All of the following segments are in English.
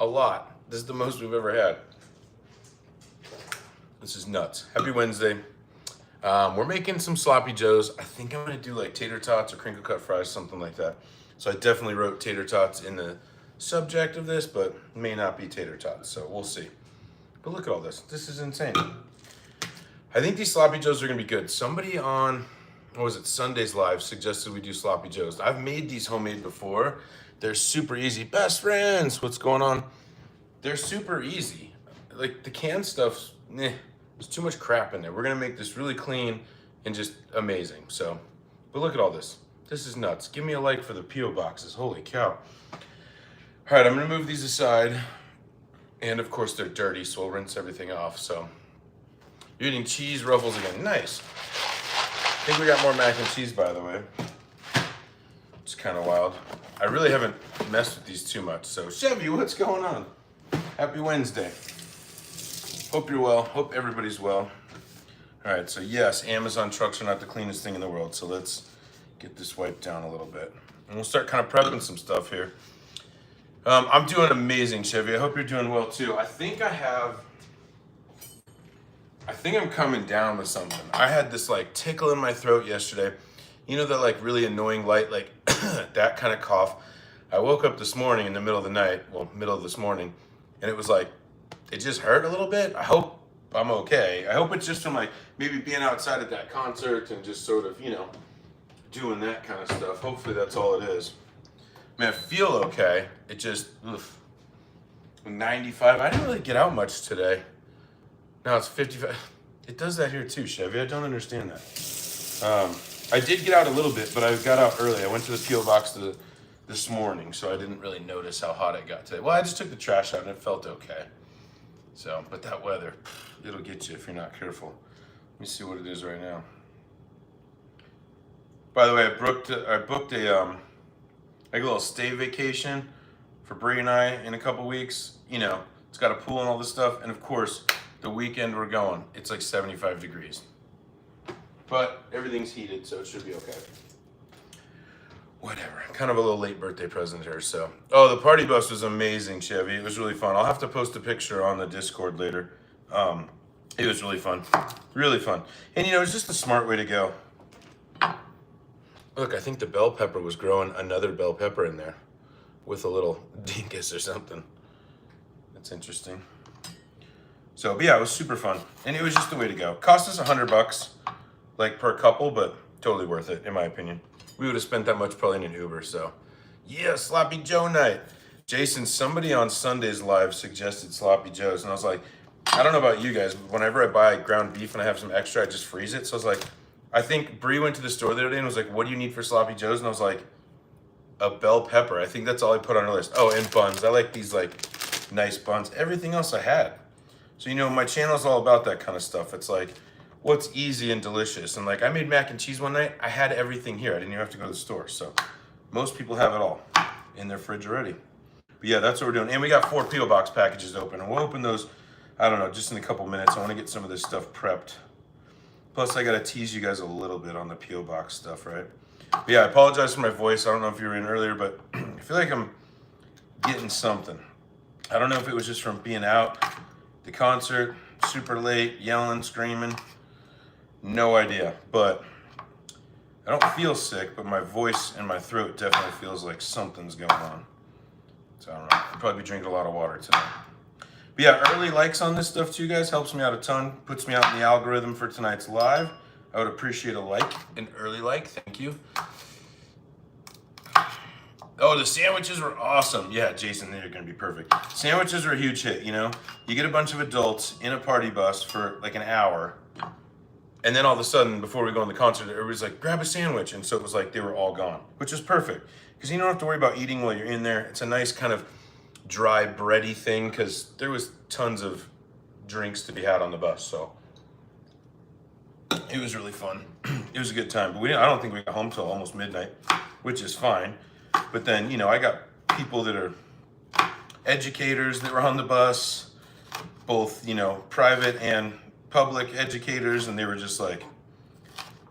a lot. This is the most we've ever had. This is nuts. Happy Wednesday. We're making some sloppy joes. I think I'm gonna do like tater tots or crinkle cut fries, something like that. So I definitely wrote tater tots in the subject of this, but may not be tater tots, so we'll see. But look at all this. This is insane. I think these sloppy joes are gonna be good. Somebody on, what was it, Sunday's Live suggested we do sloppy joes. I've made these homemade before. They're super easy. Best friends, what's going on? They're super easy. Like the canned stuff's, there's too much crap in there. We're gonna make this really clean and just amazing. So, but look at all this. This is nuts. Give me a like for the P.O. boxes. Holy cow. All right, I'm gonna move these aside. And of course they're dirty, so we'll rinse everything off. So, you're eating cheese ruffles again. Nice. I think we got more mac and cheese, by the way. It's kind of wild. I really haven't messed with these too much. So, Chevy, what's going on? Happy Wednesday. Hope you're well. Hope everybody's well. All right, so yes, Amazon trucks are not the cleanest thing in the world. So let's get this wiped down a little bit. And we'll start kind of prepping some stuff here. I'm doing amazing, Chevy. I hope you're doing well too. I think I'm coming down with something. I had this like tickle in my throat yesterday. You know, that like really annoying light, like that kind of cough. I woke up this morning in the middle of the night, well, middle of this morning, and it was like, it just hurt a little bit. I hope I'm okay. I hope it's just from like maybe being outside at that concert and just sort of, you know, doing that kind of stuff. Hopefully that's all it is. I mean, I feel okay. It just, 95. I didn't really get out much today. Now it's 55. It does that here too, Chevy. I don't understand that. I did get out a little bit, but I got out early. I went to the P.O. box this morning, so I didn't really notice how hot it got today. Well, I just took the trash out and it felt okay. So, but that weather, it'll get you if you're not careful. Let me see what it is right now. By the way, I booked a like a little stay vacation for Bree and I in a couple weeks. You know, it's got a pool and all this stuff, and of course, the weekend we're going, it's like 75 degrees. But everything's heated, so it should be okay. Whatever. Kind of a little late birthday present here, so. Oh, the party bus was amazing, Chevy. It was really fun. I'll have to post a picture on the Discord later. It was really fun. Really fun. And you know, it's just a smart way to go. Look, I think the bell pepper was growing another bell pepper in there with a little dinkus or something. That's interesting. So, but yeah, it was super fun. And it was just the way to go. Cost us $100, like per couple, but totally worth it, in my opinion. We would have spent that much probably in an Uber, so. Yeah, Sloppy Joe night. Jason, somebody on Sunday's Live suggested Sloppy Joes, and I was like, I don't know about you guys, but whenever I buy ground beef and I have some extra, I just freeze it. So I was like, I think Bree went to the store the other day and was like, what do you need for Sloppy Joes? And I was like, a bell pepper. I think that's all I put on her list. Oh, and buns. I like these like nice buns. Everything else I had. So, you know, my channel is all about that kind of stuff. It's like, what's easy and delicious. And like, I made mac and cheese one night. I had everything here. I didn't even have to go to the store. So most people have it all in their fridge already. But yeah, that's what we're doing. And we got 4 P.O. box packages open. And we'll open those, I don't know, just in a couple minutes. I want to get some of this stuff prepped. Plus, I got to tease you guys a little bit on the P.O. box stuff, right? But yeah, I apologize for my voice. I don't know if you were in earlier, but I feel like I'm getting something. I don't know if it was just from being out, the concert, super late, yelling, screaming. No idea, but I don't feel sick, but my voice and my throat definitely feels like something's going on. So I don't know. I'll probably be drinking a lot of water today. But yeah, early likes on this stuff too, guys. Helps me out a ton. Puts me out in the algorithm for tonight's live. I would appreciate a like, an early like. Thank you. Oh, the sandwiches were awesome. Yeah, Jason, they're going to be perfect. Sandwiches are a huge hit, you know? You get a bunch of adults in a party bus for like an hour. And then all of a sudden, before we go on the concert, everybody's like, grab a sandwich. And so it was like they were all gone, which is perfect. Because you don't have to worry about eating while you're in there. It's a nice kind of dry, bready thing because there was tons of drinks to be had on the bus. So it was really fun. It was a good time. But I don't think we got home till almost midnight, which is fine. But then, you know, I got people that are educators that were on the bus, both, you know, private and public educators, and they were just like,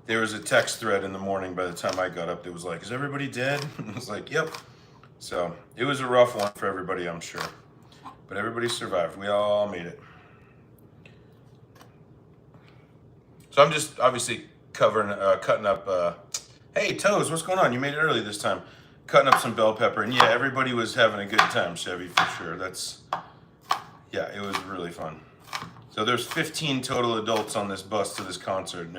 there was a text thread in the morning by the time I got up that was like, is everybody dead? And I was like, yep. So it was a rough one for everybody, I'm sure. But everybody survived. We all made it. So I'm just obviously cutting up. Hey, Toes, what's going on? You made it early this time. Cutting up some bell pepper, and yeah, everybody was having a good time, Chevy, for sure. Yeah, it was really fun. So there's 15 total adults on this bus to this concert, and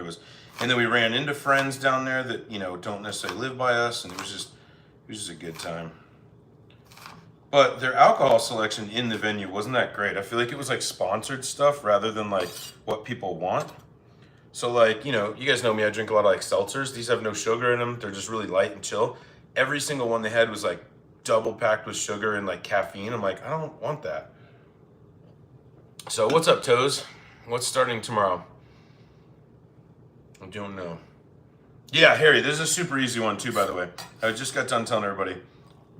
then we ran into friends down there that don't necessarily live by us, and it was just a good time. But their alcohol selection in the venue wasn't that great. I feel like it was like sponsored stuff rather than like what people want. So like, you guys know me, I drink a lot of like seltzers. These have no sugar in them. They're just really light and chill. Every single one they had was like double packed with sugar and like caffeine. I'm like, I don't want that. So what's up, Toes? What's starting tomorrow? I don't know. Yeah, Harry, this is a super easy one too, by the way. I just got done telling everybody.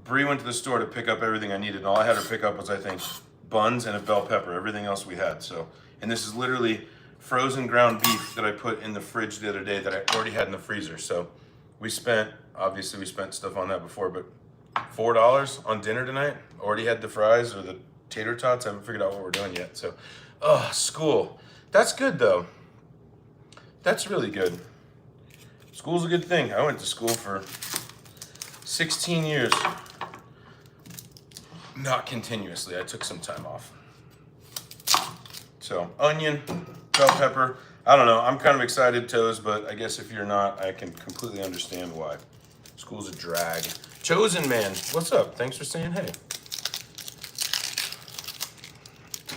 Bree went to the store to pick up everything I needed, and all I had her pick up was, I think, buns and a bell pepper. Everything else we had. So, and this is literally frozen ground beef that I put in the fridge the other day that I already had in the freezer. So we spent stuff on that before, but $4 on dinner tonight. Already had the fries or the tater tots. I haven't figured out what we're doing yet. So, school. That's good though. That's really good. School's a good thing. I went to school for 16 years. Not continuously. I took some time off. So, onion, bell pepper. I don't know. I'm kind of excited, Toes, but I guess if you're not, I can completely understand why. School's a drag. Chosen Man, what's up? Thanks for saying hey.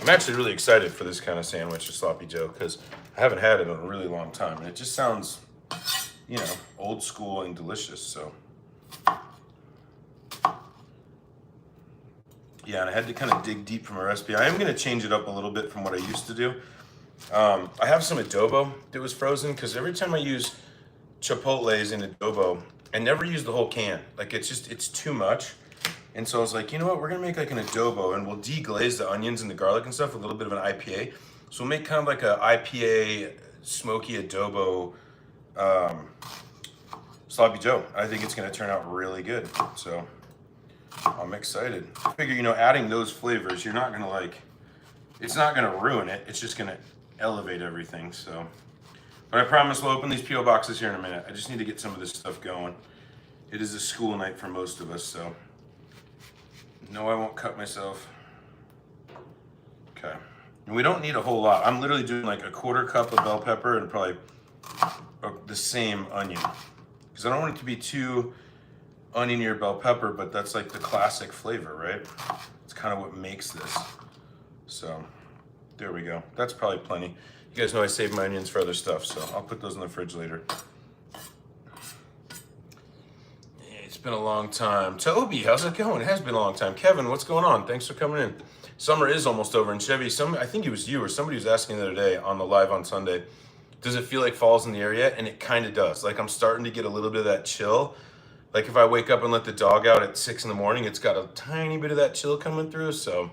I'm actually really excited for this kind of sandwich, a Sloppy Joe, because I haven't had it in a really long time. And it just sounds, old school and delicious, so. Yeah, and I had to kind of dig deep from a recipe. I am going to change it up a little bit from what I used to do. I have some adobo that was frozen because every time I use chipotles in adobo, I never use the whole can. Like it's too much. And so I was like, you know what? We're going to make like an adobo and we'll deglaze the onions and the garlic and stuff with a little bit of an IPA. So we'll make kind of like a IPA smoky adobo Sloppy Joe. I think it's going to turn out really good. So I'm excited. I figure, adding those flavors, you're not gonna it's not gonna ruin it. It's just gonna elevate everything. So, but I promise we'll open these P.O. boxes here in a minute. I just need to get some of this stuff going. It is a school night for most of us, so no, I won't cut myself. Okay, and we don't need a whole lot. I'm literally doing like a quarter cup of bell pepper and probably the same onion because I don't want it to be too onion or bell pepper, but that's like the classic flavor, right? It's kind of what makes this. So there we go. That's probably plenty. You guys know I save my onions for other stuff, so I'll put those in the fridge later. It's been a long time. Toby, how's it going? It has been a long time. Kevin, what's going on? Thanks for coming in. Summer is almost over, and Chevy, I think it was you or somebody was asking the other day on the live on Sunday, does it feel like fall's in the air yet? And it kind of does. Like I'm starting to get a little bit of that chill. Like if I wake up and let the dog out at 6 in the morning, it's got a tiny bit of that chill coming through. So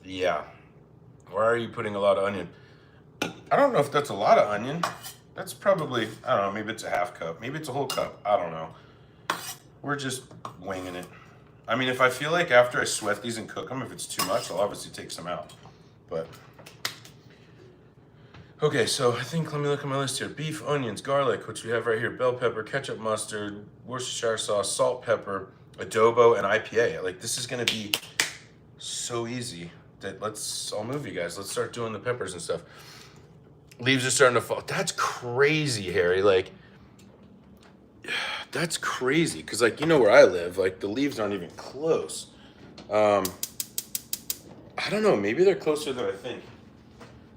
yeah, why are you putting a lot of onion? I don't know if that's a lot of onion. That's probably, I don't know, maybe it's a half cup. Maybe it's a whole cup. I don't know. We're just winging it. I mean, if I feel like after I sweat these and cook them, if it's too much, I'll obviously take some out. But okay, so I think, let me look at my list here. Beef, onions, garlic, which we have right here, bell pepper, ketchup, mustard, Worcestershire sauce, salt, pepper, adobo, and IPA. Like, this is gonna be so easy that I'll move you guys. Let's start doing the peppers and stuff. Leaves are starting to fall. That's crazy, Harry. Like, that's crazy. Because, like, where I live, like, the leaves aren't even close. I don't know. Maybe they're closer than I think.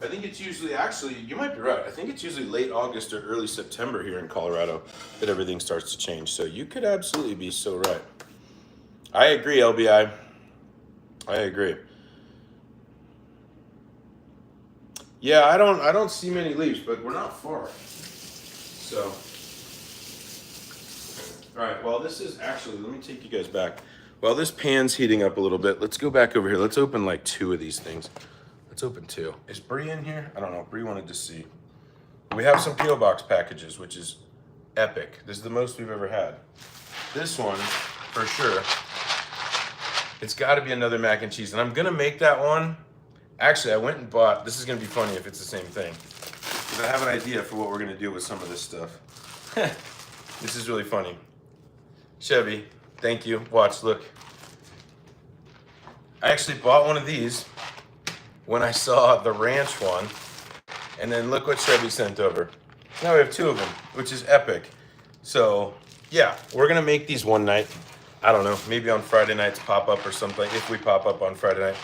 I think it's usually, actually, you might be right. I think it's usually late August or early September here in Colorado that everything starts to change. So you could absolutely be so right. I agree, LBI. I agree. Yeah, I don't see many leaves, but we're not far. So, all right, well, this is actually, let me take you guys back. While this pan's heating up a little bit, let's go back over here. Let's open like 2 of these things. Let's open 2. Is Bree in here? I don't know. Bree wanted to see. We have some P.O. Box packages, which is epic. This is the most we've ever had. This one, for sure, It's got to be another mac and cheese. And I'm going to make that one. Actually, I went and bought, this is going to be funny if it's the same thing. Because I have an idea for what we're going to do with some of this stuff. This is really funny. Chevy, thank you. Watch, look. I actually bought one of these when I saw the ranch one. And then look what Chevy sent over. Now we have 2 of them, which is epic. So, yeah, we're going to make these one night. I don't know, maybe on Friday nights pop up or something, if we pop up on Friday night.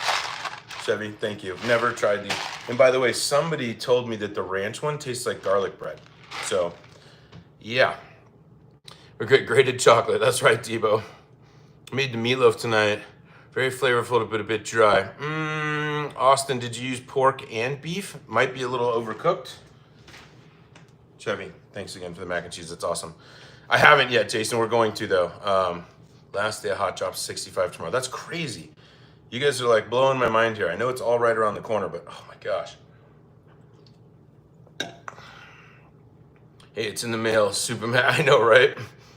Chevy, thank you. Never tried these. And by the way, somebody told me that the ranch one tastes like garlic bread. So, yeah. We're good. Grated chocolate. That's right, Debo. Made the meatloaf tonight. Very flavorful, but a bit dry. Austin, did you use pork and beef? Might be a little overcooked. Chevy, thanks again for the mac and cheese. That's awesome. I haven't yet, Jason. We're going to, though. Last day of Hot Drops, 65 tomorrow. That's crazy. You guys are like blowing my mind here. I know it's all right around the corner, but oh my gosh. Hey, it's in the mail. Super Mac. I know, right?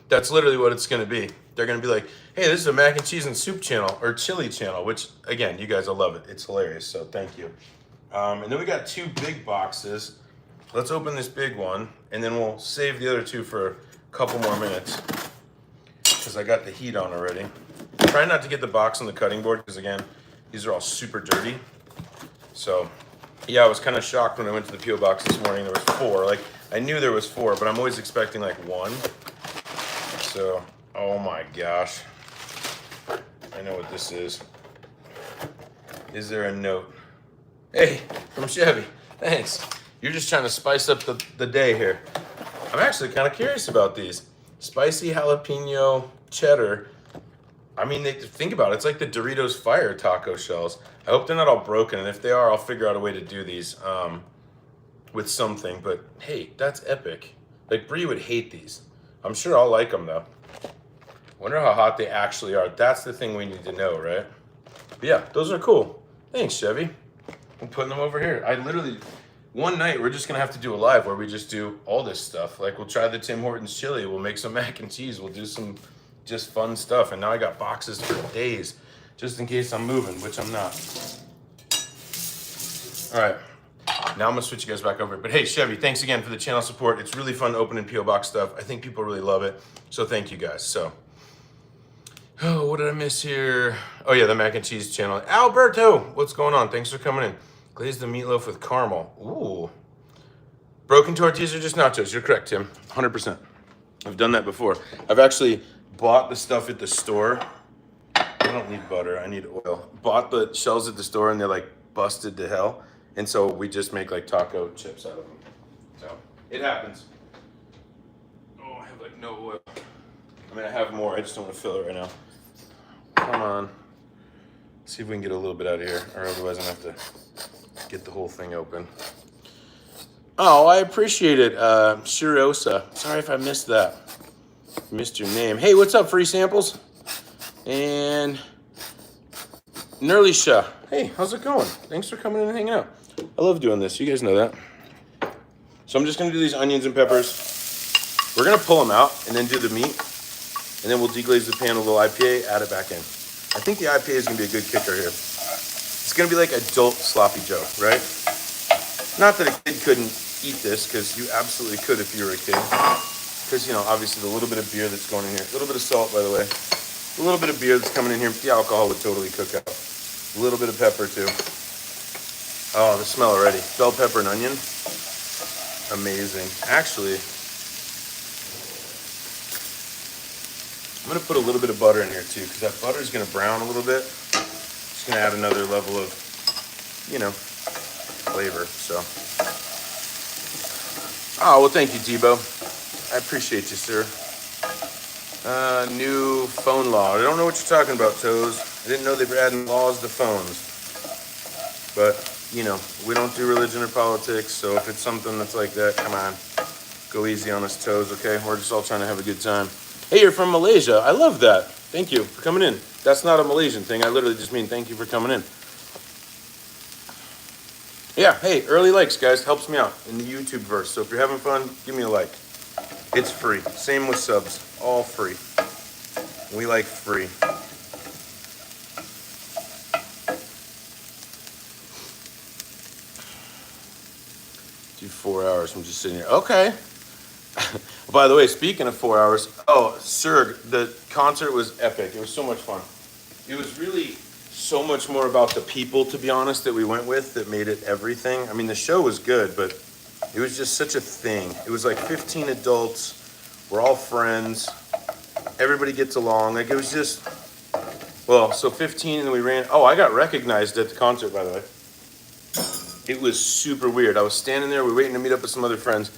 That's literally what it's going to be. They're going to be like, hey, this is a mac and cheese and soup channel or chili channel, which, again, you guys will love it. It's hilarious, so thank you. And then we got 2 big boxes. Let's open this big one, and then we'll save the other 2 for a couple more minutes because I got the heat on already. Try not to get the box on the cutting board because, again, these are all super dirty. So, yeah, I was kind of shocked when I went to the P.O. box this morning. There was 4. Like, I knew there was 4, but I'm always expecting, like, 1. So, oh my gosh. I know what this is. Is there a note? Hey, from Chevy. Thanks. You're just trying to spice up the day here. I'm actually kind of curious about these. Spicy jalapeno cheddar. I mean, think about it. It's like the Doritos Fire taco shells. I hope they're not all broken. And if they are, I'll figure out a way to do these with something. But hey, that's epic. Like, Bree would hate these. I'm sure I'll like them, though. Wonder how hot they actually are. That's the thing we need to know, right? But yeah, those are cool. Thanks, Chevy. I'm putting them over here. I literally, one night, we're just going to have to do a live where we just do all this stuff. Like, we'll try the Tim Hortons chili. We'll make some mac and cheese. We'll do some just fun stuff. And now I got boxes for days, just in case I'm moving, which I'm not. All right. Now I'm going to switch you guys back over. But hey, Chevy, thanks again for the channel support. It's really fun opening P.O. Box stuff. I think people really love it. So thank you guys. So, oh, what did I miss here? Oh yeah, the mac and cheese channel. Alberto, what's going on? Thanks for coming in. Glaze the meatloaf with caramel. Ooh. Broken tortillas or just nachos? You're correct, Tim. 100%. I've done that before. I've actually bought the stuff at the store. I don't need butter. I need oil. Bought the shells at the store and they're like busted to hell. And so we just make like taco chips out of them. So it happens. Oh, I have like no oil. I mean, I have more. I just don't want to fill it right now. Come on. See if we can get a little bit out of here, or otherwise I'm gonna have to get the whole thing open. Oh, I appreciate it, Shirosa. Sorry if I missed that. Missed your name. Hey, what's up, free samples? And Nerlisha. Hey, how's it going? Thanks for coming in and hanging out. I love doing this. You guys know that. So I'm just gonna do these onions and peppers. We're gonna pull them out and then do the meat. And then we'll deglaze the pan with a little IPA, add it back in. I think the IPA is gonna be a good kicker here. It's gonna be like adult sloppy Joe, right? Not that a kid couldn't eat this, because you absolutely could if you were a kid. Because, you know, obviously the little bit of beer that's going in here, a little bit of salt, by the way, a little bit of beer that's coming in here, the alcohol would totally cook out. A little bit of pepper too. Oh, the smell already. Bell pepper and onion. Amazing. Actually, I'm gonna put a little bit of butter in here too, because that butter is gonna brown a little bit. Just gonna add another level of, you know, flavor. So, oh well, thank you, Debo. I appreciate you, sir. New phone law. I don't know what you're talking about, Toes. I didn't know they were adding laws to phones. But, you know, we don't do religion or politics, so if it's something that's like that, come on. Go easy on us, Toes, okay? We're just all trying to have a good time. Hey, you're from Malaysia. I love that. Thank you for coming in. That's not a Malaysian thing. I literally just mean thank you for coming in. Yeah, hey, early likes, guys. Helps me out in the YouTube verse. So if you're having fun, give me a like. It's free. Same with subs. All free. We like free. 4 hours. I'm just sitting here. Okay. By the way, speaking of 4 hours, oh, Serg, the concert was epic. It was so much fun. It was really so much more about the people, to be honest, that we went with that made it everything. I mean, the show was good, but it was just such a thing. It was like 15 adults. We're all friends. Everybody gets along. Like, it was just, well, so 15, and then we ran. Oh, I got recognized at the concert, by the way. It was super weird. I was standing there. We were waiting to meet up with some other friends,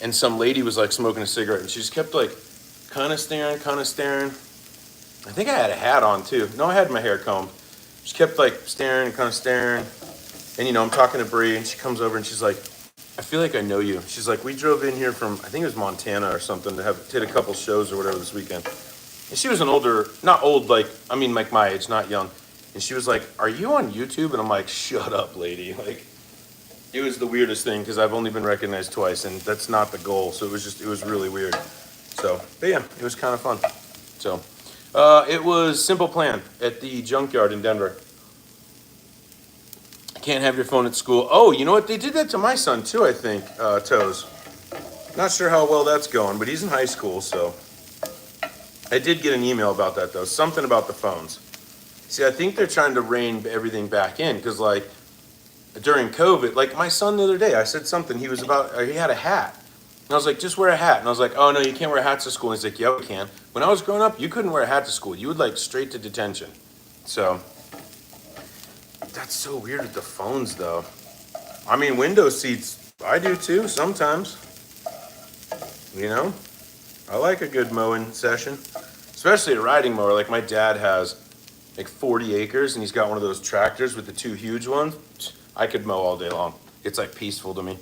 and some lady was like smoking a cigarette, and she just kept like kind of staring. I think I had a hat on too. No, I had my hair combed. She kept like staring and kind of staring. And you know, I'm talking to Bree, and she comes over and she's like, I feel like I know you. She's like, we drove in here from, I think it was Montana or something, to hit a couple shows or whatever this weekend. And she was an older, not old, like, I mean, like my age, not young. And she was like, are you on YouTube? And I'm like, shut up, lady. Like, it was the weirdest thing because I've only been recognized twice, and that's not the goal. So it was really weird. So, but yeah, it was kind of fun. So, it was Simple Plan at the Junkyard in Denver. Can't have your phone at school. Oh, you know what? They did that to my son too, I think, Toes. Not sure how well that's going, but he's in high school, so. I did get an email about that, though. Something about the phones. See, I think they're trying to rein everything back in, because, like, during COVID, like, my son the other day, I said something. He had a hat. And I was like, just wear a hat. And I was like, oh, no, you can't wear hats to school. And he's like, yeah, we can. When I was growing up, you couldn't wear a hat to school. You would, like, straight to detention. So, that's so weird with the phones, though. I mean, window seats, I do, too, sometimes. You know? I like a good mowing session. Especially a riding mower. Like, my dad has, like, 40 acres, and he's got one of those tractors with the two huge ones. I could mow all day long. It's, like, peaceful to me.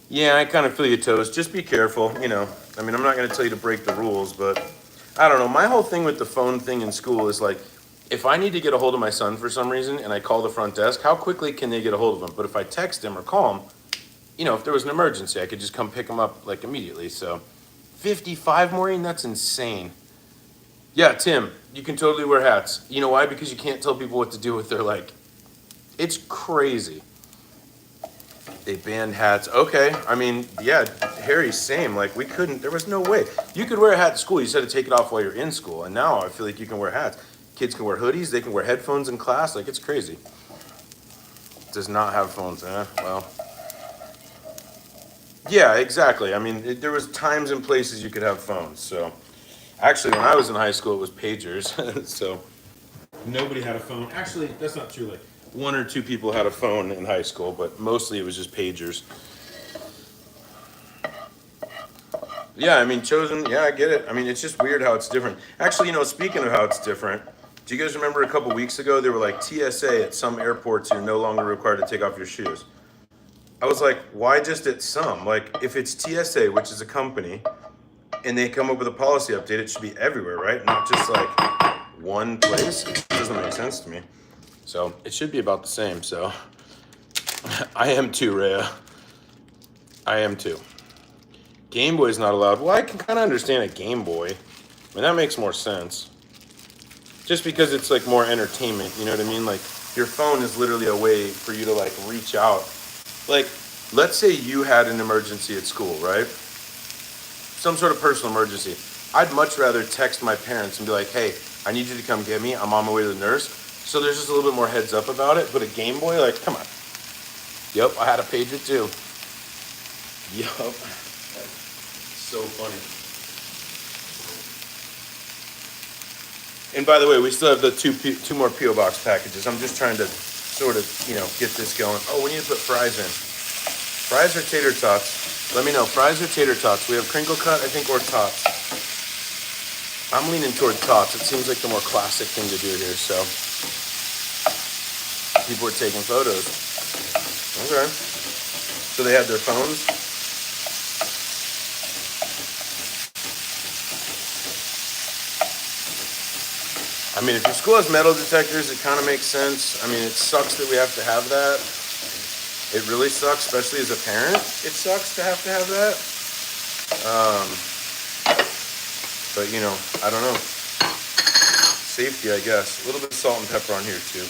Yeah, I kind of feel you, Toes. Just be careful, you know. I mean, I'm not going to tell you to break the rules, but I don't know. My whole thing with the phone thing in school is, like, if I need to get a hold of my son for some reason and I call the front desk, how quickly can they get a hold of him? But if I text him or call him, you know, if there was an emergency, I could just come pick him up, like, immediately. So 55, Maureen? That's insane. Yeah, Tim, you can totally wear hats. You know why? Because you can't tell people what to do with their, like, it's crazy. They banned hats. Okay, I mean, yeah, Harry, same. Like, we couldn't, there was no way. You could wear a hat at school. You just had to take it off while you're in school. And now I feel like you can wear hats. Kids can wear hoodies. They can wear headphones in class. Like, it's crazy. Does not have phones. Well. Yeah, exactly. I mean, there was times and places you could have phones. So, actually, when I was in high school, it was pagers. So, nobody had a phone. Actually, that's not true. Like, one or two people had a phone in high school, but mostly it was just pagers. Yeah, I mean, Chosen, yeah, I get it. I mean, it's just weird how it's different. Actually, you know, speaking of how it's different, do you guys remember a couple weeks ago, there were like TSA at some airports, you're no longer required to take off your shoes. I was like, why just at some? Like, if it's TSA, which is a company, and they come up with a policy update, it should be everywhere, right? Not just like one place. It doesn't make sense to me. So it should be about the same. So I am too, Rhea. I am too. Game Boy's not allowed. Well, I can kind of understand a Game Boy. I mean, that makes more sense. Just because it's like more entertainment, you know what I mean? Like, your phone is literally a way for you to like reach out. Like, let's say you had an emergency at school, right? Some sort of personal emergency. I'd much rather text my parents and be like, hey, I need you to come get me. I'm on my way to the nurse. So there's just a little bit more heads up about it. But a Game Boy, like, come on. Yep, I had a pager too. Yup. So funny. And by the way, we still have the two more P.O. Box packages. I'm just trying to sort of, you know, get this going. Oh, we need to put fries in. Fries or tater tots? Let me know. Fries or tater tots? We have crinkle cut, I think, or tots. I'm leaning toward tots. It seems like the more classic thing to do here, so. People were taking photos. Okay. So they had their phones. I mean, if your school has metal detectors, it kind of makes sense. I mean, it sucks that we have to have that. It really sucks, especially as a parent. It sucks to have that. But, you know, I don't know. Safety, I guess. A little bit of salt and pepper on here, too.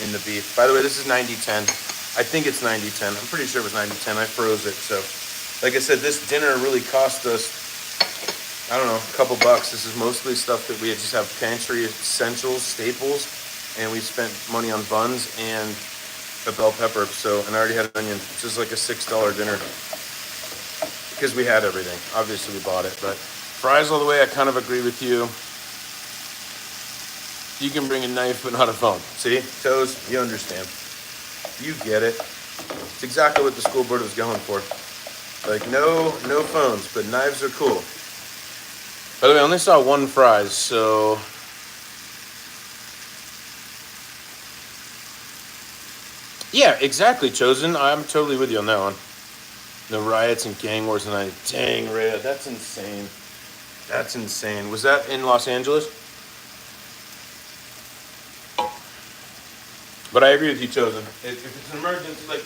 In the beef. By the way, this is 90-10. I think it's 90-10. I'm pretty sure it was 90-10. I froze it. So, like I said, this dinner really cost us, I don't know, a couple bucks. This is mostly stuff that we just have pantry essentials, staples, and we spent money on buns and a bell pepper. So, and I already had an onion. It's just like a $6 dinner because we had everything. Obviously, we bought it, but fries all the way. I kind of agree with you. You can bring a knife, but not a phone. See, Toes, you understand. You get it. It's exactly what the school board was going for. Like, no phones, but knives are cool. By the way, I only saw one fries, so. Yeah, exactly, Chosen. I'm totally with you on that one. No riots and gang wars tonight. Dang, Rhea, that's insane. That's insane. Was that in Los Angeles? But I agree with you, Chosen. If it's an emergency, like,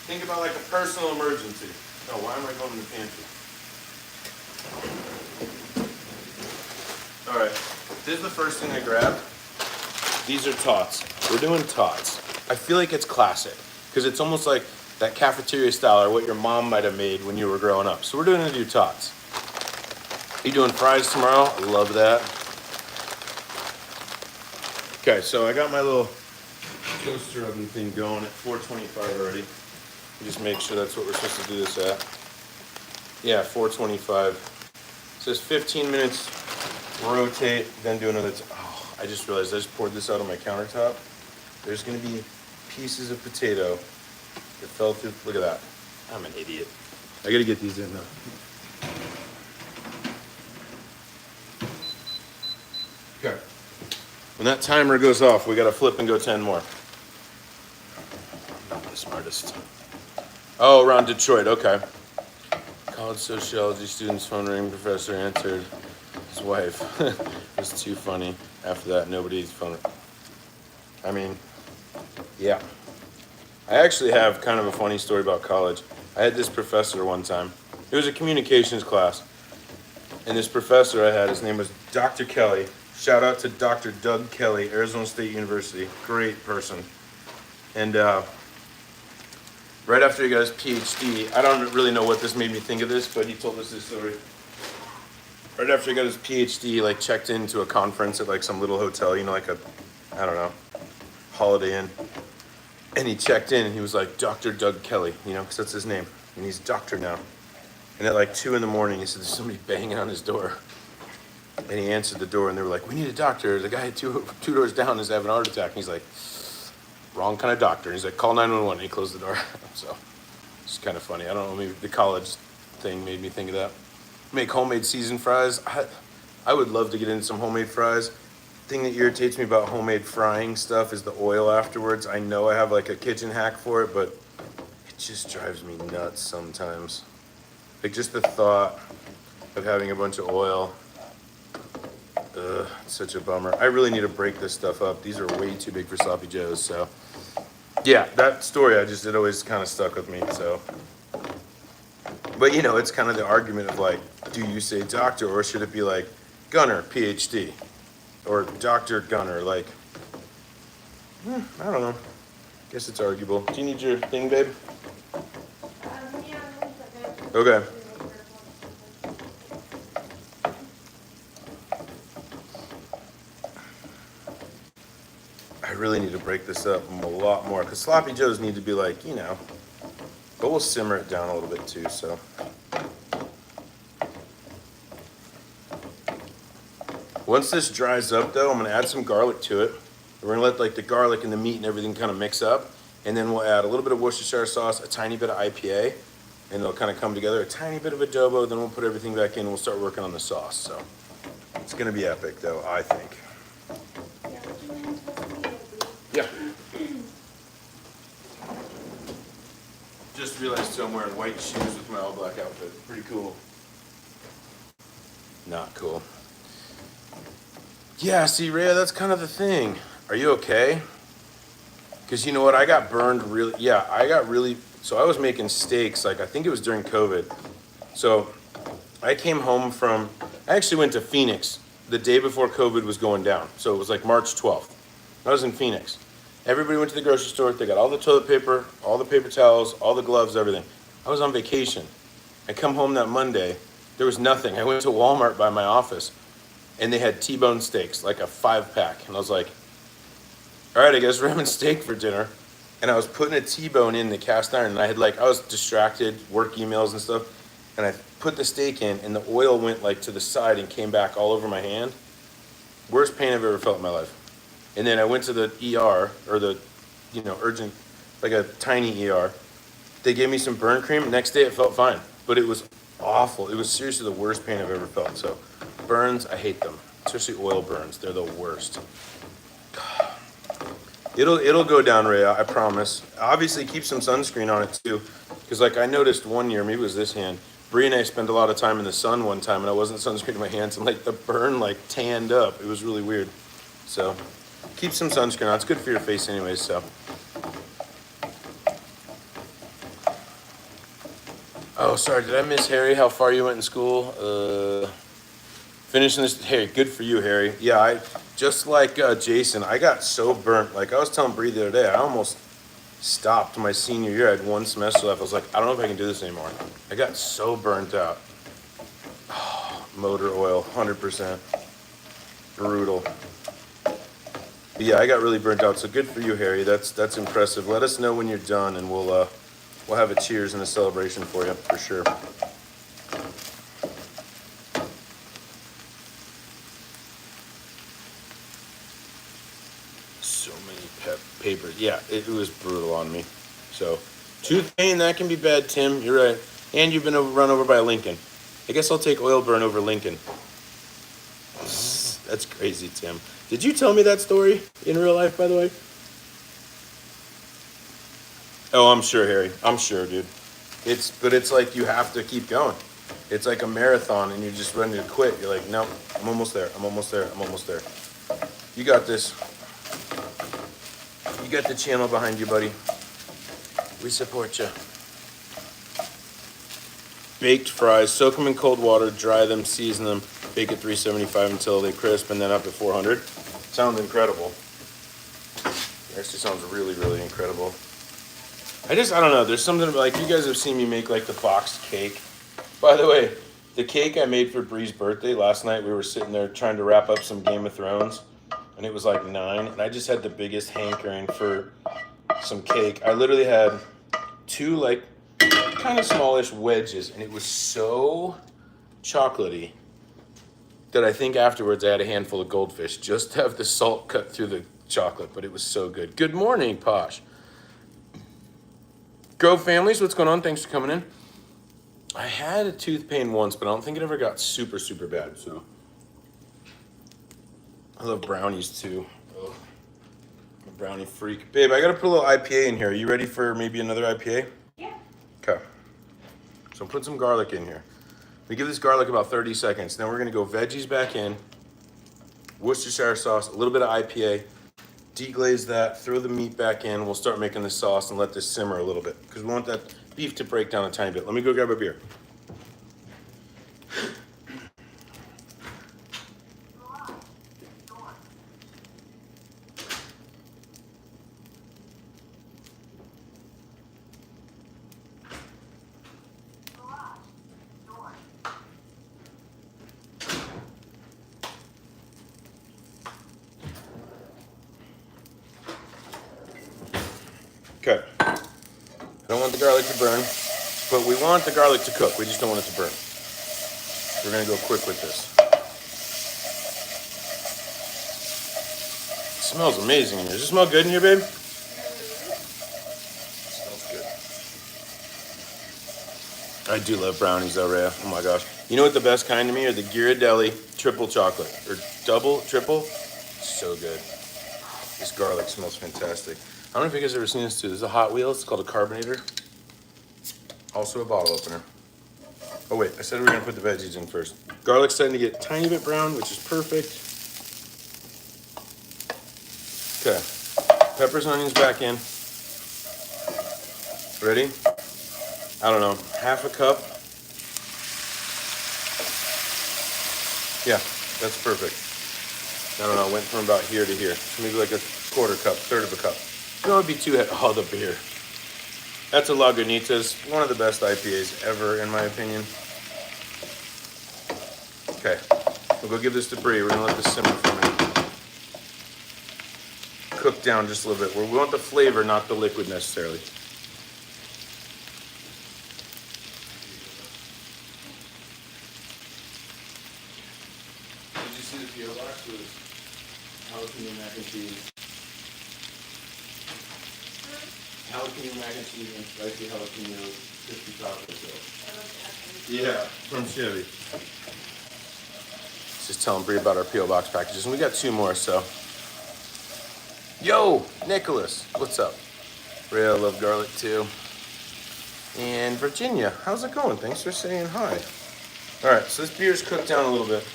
think about like a personal emergency. No, why am I going to the pantry? All right, this is the first thing I grabbed. These are tots. We're doing tots. I feel like it's classic because it's almost like that cafeteria style or what your mom might have made when you were growing up. So we're doing to do tots. Are you doing fries tomorrow? I love that. Okay, so I got my little toaster oven thing going at 425 already. Just make sure that's what we're supposed to do this at. Yeah, 425. It says 15 minutes, rotate, then do another. Oh, I just realized I just poured this out on my countertop. There's gonna be pieces of potato that fell through. Look at that. I'm an idiot. I gotta get these in though. Okay. When that timer goes off, we gotta flip and go 10 more. Not the smartest. Oh, around Detroit, okay. College sociology student's phone ring, professor answered his wife. It was too funny. After that, nobody's phone. I mean, yeah. I actually have kind of a funny story about college. I had this professor one time. It was a communications class. And this professor I had, his name was Dr. Kelly. Shout out to Dr. Doug Kelly, Arizona State University. Great person. And right after he got his PhD, I don't really know what this made me think of this, but he told us this story. Right after he got his PhD, like checked into a conference at like some little hotel, you know, like a, I don't know, Holiday Inn. And he checked in and he was like, Dr. Doug Kelly, you know, because that's his name. And he's doctor now. And at like 2 a.m, he said, there's somebody banging on his door. And he answered the door and they were like, we need a doctor. The guy two doors down is having a heart attack. And he's like, wrong kind of doctor. And he's like, call 911. And he closed the door. So it's kind of funny. I don't know, maybe the college thing made me think of that. Make homemade seasoned fries. I would love to get into some homemade fries. Thing that irritates me about homemade frying stuff is the oil afterwards. I know I have like a kitchen hack for it, but it just drives me nuts sometimes. Like just the thought of having a bunch of oil. Ugh, it's such a bummer. I really need to break this stuff up. These are way too big for sloppy joes, so. Yeah, that story, it always kind of stuck with me, so. But you know, it's kind of the argument of like, do you say doctor or should it be like Gunner, PhD? Or Dr. Gunner, like, I don't know. Guess it's arguable. Do you need your thing, babe? Yeah, okay. I really need to break this up a lot more because sloppy joes need to be like, you know, but we'll simmer it down a little bit too, so. Once this dries up though, I'm gonna add some garlic to it. We're gonna let like the garlic and the meat and everything kind of mix up. And then we'll add a little bit of Worcestershire sauce, a tiny bit of IPA, and they'll kind of come together. A tiny bit of adobo, then we'll put everything back in. We'll start working on the sauce. So it's gonna be epic though, I think. Yeah. Just realized so I'm wearing white shoes with my all black outfit. Pretty cool. Not cool. Yeah, see, Rhea, that's kind of the thing. Are you okay? Because you know what, I got burned really, so I was making steaks, like I think it was during COVID. So I came home I actually went to Phoenix the day before COVID was going down. So it was like March 12th. I was in Phoenix. Everybody went to the grocery store. They got all the toilet paper, all the paper towels, all the gloves, everything. I was on vacation. I come home that Monday. There was nothing. I went to Walmart by my office, and they had T-bone steaks, like a 5-pack. And I was like, all right, I guess we're having steak for dinner. And I was putting a T-bone in the cast iron, and I was distracted, work emails and stuff, and I put the steak in, and the oil went like to the side and came back all over my hand. Worst pain I've ever felt in my life. And then I went to the ER, or the, urgent, like a tiny ER. They gave me some burn cream. Next day it felt fine, but it was awful. It was seriously the worst pain I've ever felt. So burns, I hate them, especially oil burns. They're the worst. It'll go down, Ray, I promise. Obviously, keep some sunscreen on it too, because like I noticed one year, maybe it was this hand. Bree and I spent a lot of time in the sun one time, and I wasn't sunscreening my hands, and like the burn like tanned up. It was really weird. So keep some sunscreen on. It's good for your face anyways. So. Oh, sorry. Did I miss Harry? How far you went in school? Finishing this. Harry, good for you, Harry. Yeah, I just like Jason. I got so burnt. Like I was telling Bree the other day, I almost stopped my senior year. I had one semester left. I was like, I don't know if I can do this anymore. I got so burnt out. Oh, motor oil, 100%. Brutal. But yeah, I got really burnt out. So good for you, Harry. That's impressive. Let us know when you're done, and we'll have a cheers and a celebration for you for sure. So many papers. Yeah, it was brutal on me. So, tooth pain, that can be bad, Tim. You're right. And you've been run over by a Lincoln. I guess I'll take oil burn over Lincoln. That's crazy, Tim. Did you tell me that story in real life, by the way? Oh, I'm sure, Harry. I'm sure, dude. But it's like you have to keep going. It's like a marathon, and you're just ready to quit. You're like, no, I'm almost there. I'm almost there. I'm almost there. You got this. You got the channel behind you, buddy. We support you. Baked fries. Soak them in cold water. Dry them. Season them. Bake at 375 until they crisp, and then up at 400. Sounds incredible. It actually sounds really, really incredible. I don't know. There's something like you guys have seen me make like the boxed cake. By the way, the cake I made for Bree's birthday last night, we were sitting there trying to wrap up some Game of Thrones, and it was like 9, and I just had the biggest hankering for some cake. I literally had 2 like kind of smallish wedges, and it was so chocolatey that I think afterwards I had a handful of goldfish just to have the salt cut through the chocolate, but it was so good. Good morning, Posh. Grove Families, what's going on? Thanks for coming in. I had a tooth pain once, but I don't think it ever got super, super bad, so. I love brownies, too. Oh, I'm a brownie freak. Babe, I gotta put a little IPA in here. Are you ready for maybe another IPA? Yeah. Okay. So put some garlic in here. We give this garlic about 30 seconds. Then we're gonna go veggies back in, Worcestershire sauce, a little bit of IPA, deglaze that, throw the meat back in. We'll start making the sauce and let this simmer a little bit because we want that beef to break down a tiny bit. Let me go grab a beer. Okay. I don't want the garlic to burn, but we want the garlic to cook. We just don't want it to burn. We're gonna go quick with this. It smells amazing in here. Does it smell good in here, babe? It smells good. I do love brownies though, Rhea. Oh my gosh. You know what the best kind to me are? The Ghirardelli triple chocolate. Or double, triple. So good. This garlic smells fantastic. I don't know if you guys have ever seen this too. This is a Hot Wheels. It's called a carbonator. Also a bottle opener. Oh wait, I said we were gonna put the veggies in first. Garlic's starting to get a tiny bit brown, which is perfect. Okay, peppers and onions back in. Ready? I don't know, half a cup. Yeah, that's perfect. I don't know, went from about here to here. So maybe like a quarter cup, third of a cup. Don't be too heavy. Oh, the beer. That's a Lagunitas, one of the best IPAs ever, in my opinion. Okay, we'll go give this to Brie. We're gonna let this simmer for a minute. Cook down just a little bit. We want the flavor, not the liquid necessarily. Did you see the P.O. box with jalapeno mac and cheese? Jalapeno mac and cheese and spicy jalapeno crispy tacos. Yeah, from Chevy. Just telling Brie about our P.O. box packages, and we got 2 more. So, yo, Nicholas, what's up? Brie, I love garlic too. And Virginia, how's it going? Thanks for saying hi. All right, so this beer's cooked down a little bit.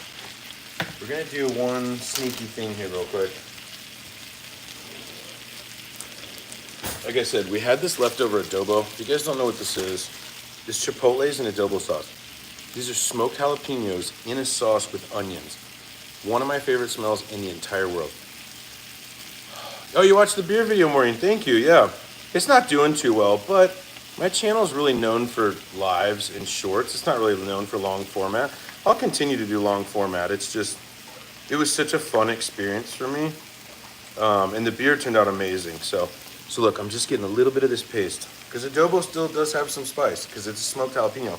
We're gonna do one sneaky thing here real quick. Like I said, we had this leftover adobo. If you guys don't know what this is Chipotle's and adobo sauce. These are smoked jalapenos in a sauce with onions. One of my favorite smells in the entire world. Oh, you watched the beer video, Maureen. Thank you, yeah. It's not doing too well, but my channel is really known for lives and shorts. It's not really known for long format. I'll continue to do long format. It's just, it was such a fun experience for me. And the beer turned out amazing. So look, I'm just getting a little bit of this paste because adobo still does have some spice because it's a smoked jalapeno.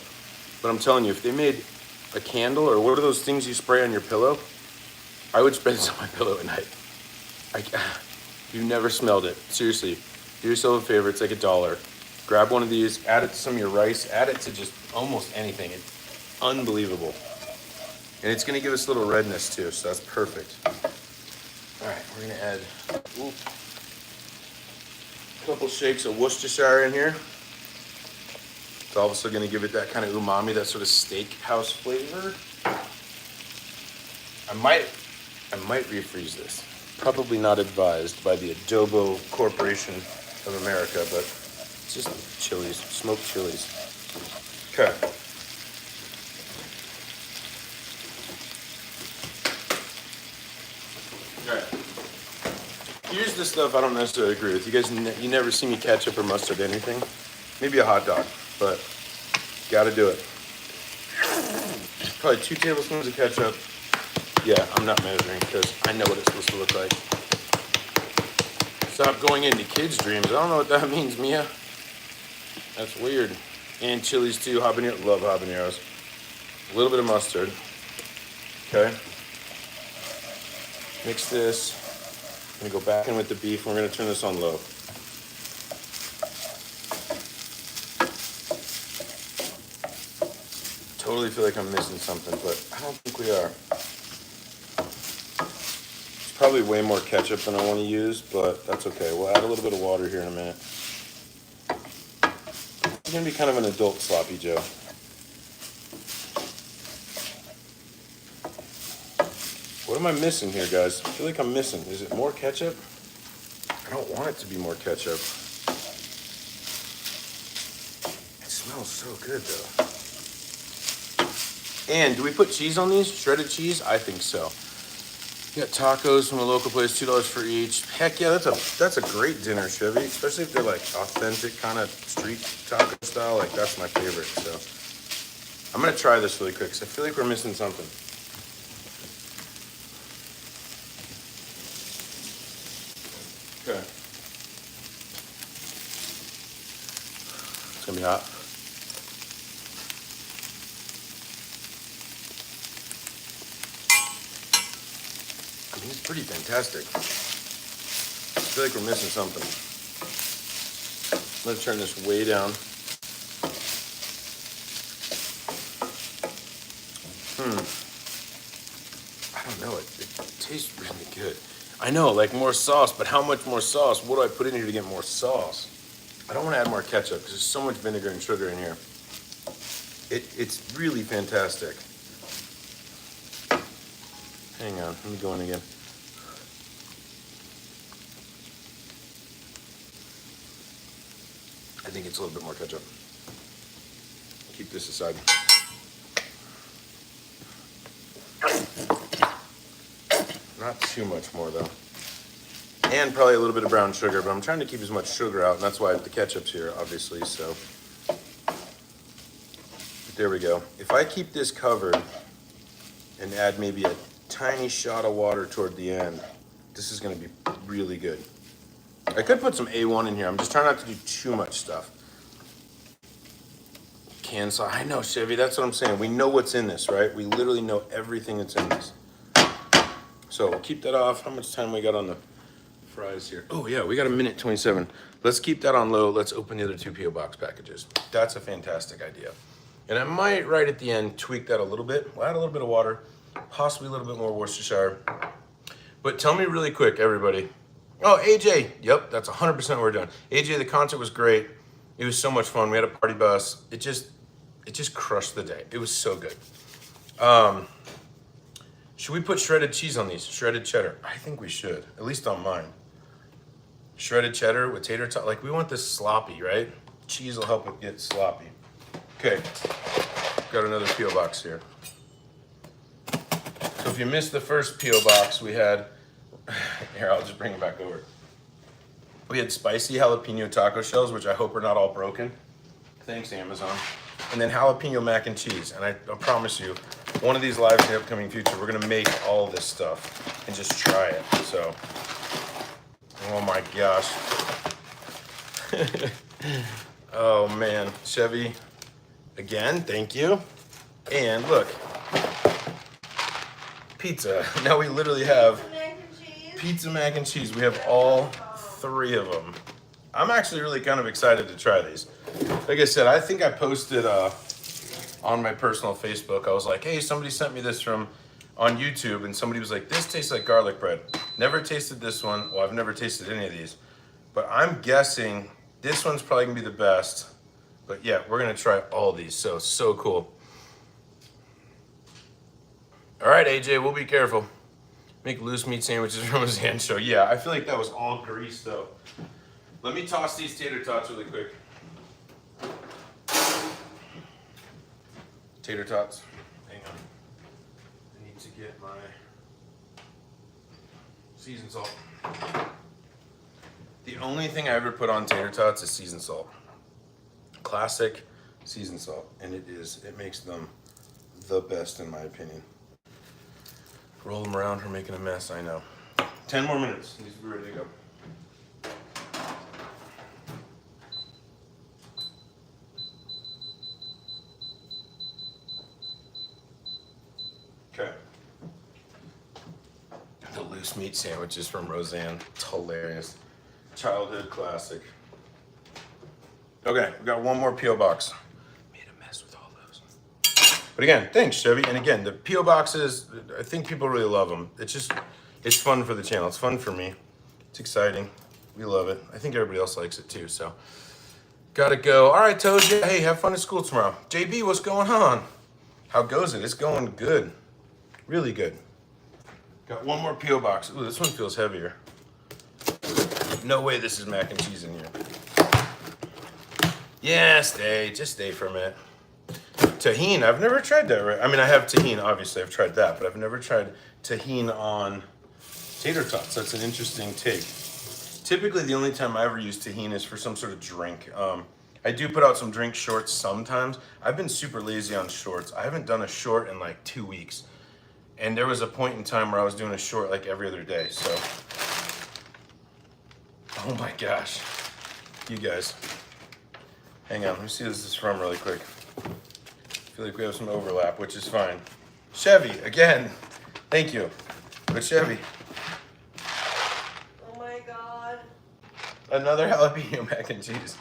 But I'm telling you, if they made a candle or what are those things you spray on your pillow, I would spray this on my pillow at night. You never smelled it. Seriously, do yourself a favor. It's like $1. Grab one of these, add it to some of your rice, add it to just almost anything. It's unbelievable. And it's gonna give us a little redness too, so that's perfect. All right, we're gonna add a couple shakes of Worcestershire in here. It's also gonna give it that kind of umami, that sort of steakhouse flavor. I might refreeze this. Probably not advised by the Adobo Corporation of America, but it's just chilies, smoked chilies. Okay. Alright. Here's the stuff I don't necessarily agree with. You guys, you never see me ketchup or mustard anything. Maybe a hot dog, but gotta do it. Probably 2 tablespoons of ketchup. Yeah, I'm not measuring because I know what it's supposed to look like. Stop going into kids' dreams. I don't know what that means, Mia. That's weird. And chilies too. Habanero. Love habaneros. A little bit of mustard. Okay. Mix this. I'm gonna go back in with the beef. We're gonna turn this on low. Totally feel like I'm missing something, but I don't think we are. Probably way more ketchup than I want to use, but that's okay. We'll add a little bit of water here in a minute. It's going to be kind of an adult sloppy Joe. What am I missing here, guys? I feel like I'm missing. Is it more ketchup? I don't want it to be more ketchup. It smells so good, though. And do we put cheese on these? Shredded cheese? I think so. You got tacos from a local place, $2 for each. Heck yeah, that's a great dinner, Chevy. Especially if they're like authentic kind of street taco style. Like that's my favorite. So I'm gonna try this really quick because I feel like we're missing something. Okay. It's gonna be hot. It's pretty fantastic. I feel like we're missing something. Let's turn this way down. I don't know. It tastes really good. I know, like more sauce, but how much more sauce? What do I put in here to get more sauce? I don't want to add more ketchup because there's so much vinegar and sugar in here. It's really fantastic. Hang on, let me go in again. I think it's a little bit more ketchup. Keep this aside. Not too much more though. And probably a little bit of brown sugar, but I'm trying to keep as much sugar out, and that's why the ketchup's here, obviously, so. But there we go. If I keep this covered and add maybe a tiny shot of water toward the end, this is gonna be really good. I could put some A1 in here. I'm just trying not to do too much stuff. Canned sauce. I know, Chevy, that's what I'm saying. We know what's in this, right? We literally know everything that's in this. So we'll keep that off. How much time we got on the fries here? Oh yeah, we got 1:27. Let's keep that on low. Let's open the other 2 P.O. Box packages. That's a fantastic idea. And I might, right at the end, tweak that a little bit. We'll add a little bit of water, possibly a little bit more Worcestershire. But tell me really quick, everybody. Oh, AJ. Yep, that's 100% what we're doing. AJ, the concert was great. It was so much fun. We had a party bus. It just crushed the day. It was so good. Should we put shredded cheese on these? Shredded cheddar? I think we should, at least on mine. Shredded cheddar with tater tot. Like, we want this sloppy, right? Cheese will help it get sloppy. Okay, got another P.O. box here. So if you missed the first P.O. box, we had, here, I'll just bring it back over. We had spicy jalapeno taco shells, which I hope are not all broken. Thanks, Amazon. And then jalapeno mac and cheese. And I promise you, one of these lives in the upcoming future, we're gonna make all this stuff and just try it. So, oh my gosh. Oh man, Chevy, again, thank you. And look, pizza. Now we literally have Mac and cheese. pizza mac and cheese. We have all 3 of them. I'm actually really kind of excited to try these. Like I said, I think I posted on my personal Facebook, I was like, hey, somebody sent me this from on YouTube, and somebody was like, this tastes like garlic bread. Never tasted this one. Well, I've never tasted any of these, but I'm guessing this one's probably gonna be the best. But yeah, we're gonna try all these, so cool. All right, AJ, we'll be careful. Make loose meat sandwiches from his hand show. Yeah, I feel like that was all grease though. Let me toss these tater tots really quick. Tater tots. Hang on. I need to get my seasoned salt. The only thing I ever put on tater tots is seasoned salt. Classic seasoned salt. And it makes them the best in my opinion. Roll them around, we're making a mess, I know. 10 more minutes, these will be ready to go. Okay. The loose meat sandwiches from Roseanne. It's hilarious. Childhood classic. Okay, we got one more P.O. box. Made a mess with all those. But again, thanks, Chevy. And again, the P.O. boxes, I think people really love them. It's fun for the channel. It's fun for me. It's exciting. We love it. I think everybody else likes it too, so. Gotta go. All right, Toja. Hey, have fun at school tomorrow. JB, what's going on? How goes it? It's going good. Really good. Got one more P.O. box. Ooh, this one feels heavier. No way this is mac and cheese in here. Yeah, just stay for a minute. Tahini, I've never tried that, right? I mean, I have tahini, obviously, I've tried that, but I've never tried tahini on tater tots. That's an interesting take. Typically, the only time I ever use tahini is for some sort of drink. I do put out some drink shorts sometimes. I've been super lazy on shorts. I haven't done a short in like 2 weeks. And there was a point in time where I was doing a short like every other day, so. Oh my gosh. You guys. Hang on, let me see what this is from really quick. I feel like we have some overlap, which is fine. Chevy, again, thank you. But Chevy. Oh my god. Another jalapeno mac and cheese.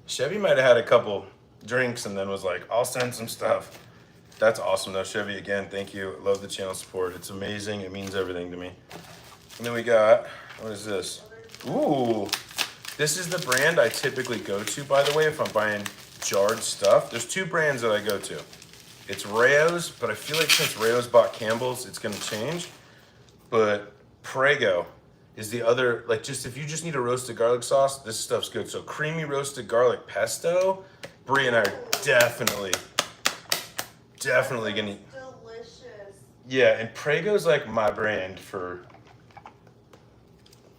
Chevy might have had a couple drinks and then was like, I'll send some stuff. That's awesome though, Chevy, again, thank you. Love the channel support. It's amazing, it means everything to me. And then we got, what is this? Ooh, this is the brand I typically go to, by the way, if I'm buying jarred stuff. There's 2 brands that I go to. It's Rayo's, but I feel like since Rayo's bought Campbell's, it's gonna change. But Prego is the other, like just if you just need a roasted garlic sauce, this stuff's good. So creamy roasted garlic pesto, Brie and I are definitely gonna. Delicious. Yeah, and Prego's like my brand for,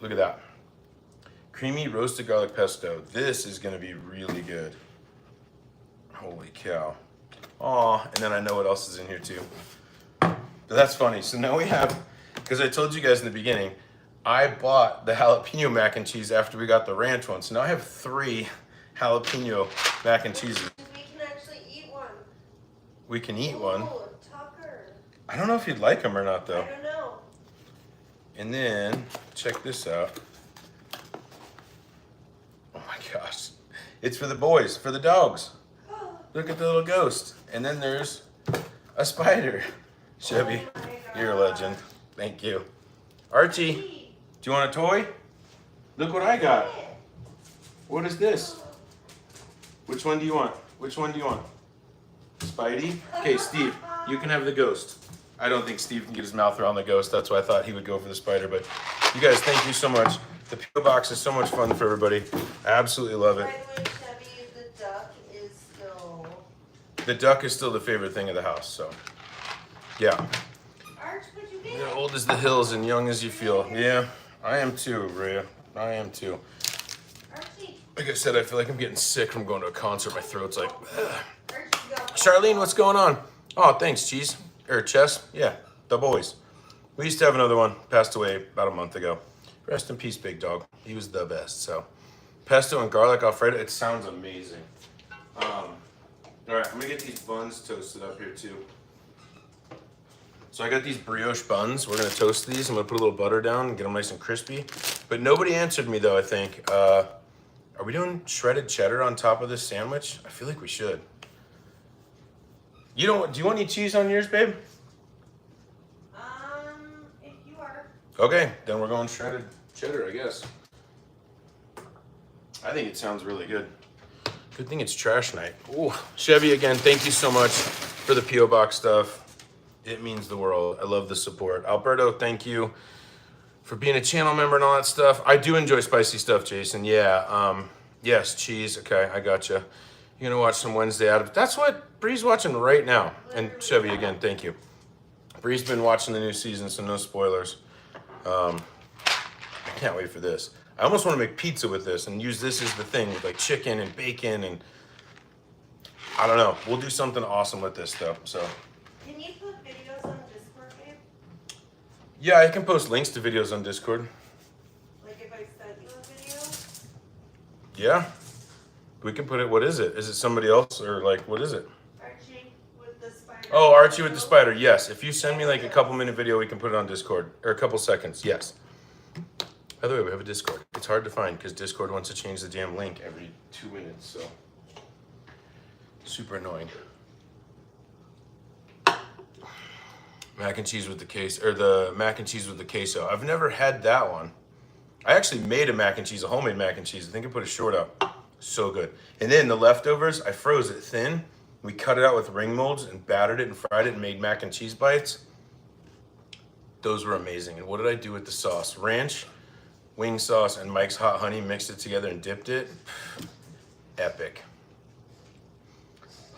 look at that. Creamy roasted garlic pesto. This is gonna be really good. Holy cow. Aw, and then I know what else is in here too. But that's funny. So now we have, because I told you guys in the beginning, I bought the jalapeno mac and cheese after we got the ranch one. So now I have 3 jalapeno mac and cheeses. We can actually eat one. We can eat one. Oh, Tucker. I don't know if you'd like them or not though. I don't know. And then, check this out. Oh my gosh. It's for the boys, for the dogs. Look at the little ghost. And then there's a spider. Chevy, Oh my you're a God. legend. Thank you. Archie, do you want a toy? Look what I got. What is this? Which one do you want? Which one do you want? Spidey? Okay, Steve, you can have the ghost. I don't think Steve can get his mouth around the ghost. That's why I thought he would go for the spider. But you guys, thank you so much. The P.O. Box is so much fun for everybody. I absolutely love it. By the way, Chevy, the duck is still. The duck is still the favorite thing of the house, so yeah. Arch, what'd you get? You're old as the hills and young as you feel. Yeah, I am too, Rhea. I am too. Archie. Like I said, I feel like I'm getting sick from going to a concert. My throat's like, ugh. Archie, go. Charlene, what's going on? Oh, thanks, Cheese. Or Chess. Yeah, the boys. We used to have another one. Passed away about a month ago. Rest in peace, big dog. He was the best. So, pesto and garlic Alfredo. It sounds amazing. All right, I'm gonna get these buns toasted up here too. So I got these brioche buns. We're gonna toast these. I'm gonna put a little butter down and get them nice and crispy. But nobody answered me though, I think. Are we doing shredded cheddar on top of this sandwich? I feel like we should. You don't, do you want any cheese on yours, babe? If you are. Okay, then we're going shredded cheddar, I guess. I think it sounds really good. Good thing it's trash night. Ooh, Chevy, again, thank you so much for the P.O. Box stuff. It means the world. I love the support. Alberto, thank you for being a channel member and all that stuff. I do enjoy spicy stuff, Jason. Yeah, yes, cheese. Okay, I gotcha. You're gonna watch some Wednesday Addams. That's what Bree's watching right now. And Chevy, again, thank you. Bree's been watching the new season, so no spoilers. I can't wait for this. I almost want to make pizza with this and use this as the thing with like chicken and bacon and I don't know. We'll do something awesome with this though. So Can you put videos on Discord, babe? yeah, I can post links to videos on Discord. Like if I sent you a video? Yeah, we can put it. What is it? Is it somebody else or like what is it? Archie with the spider. Oh, Archie with the spider. Yes. If you send me like a couple minute video, we can put it on Discord or a couple seconds. Yes. By the way, we have a Discord. It's hard to find because Discord wants to change the damn link every 2 minutes. So super annoying. Mac and cheese with the queso, or the mac and cheese with the queso. I've never had that one. I actually made a mac and cheese, a homemade mac and cheese. I think I put a short up. So good. And then the leftovers, I froze it thin. We cut it out with ring molds and battered it and fried it and made mac and cheese bites. Those were amazing. And what did I do with the sauce? Ranch, wing sauce, and Mike's Hot Honey, mixed it together and dipped it. Epic.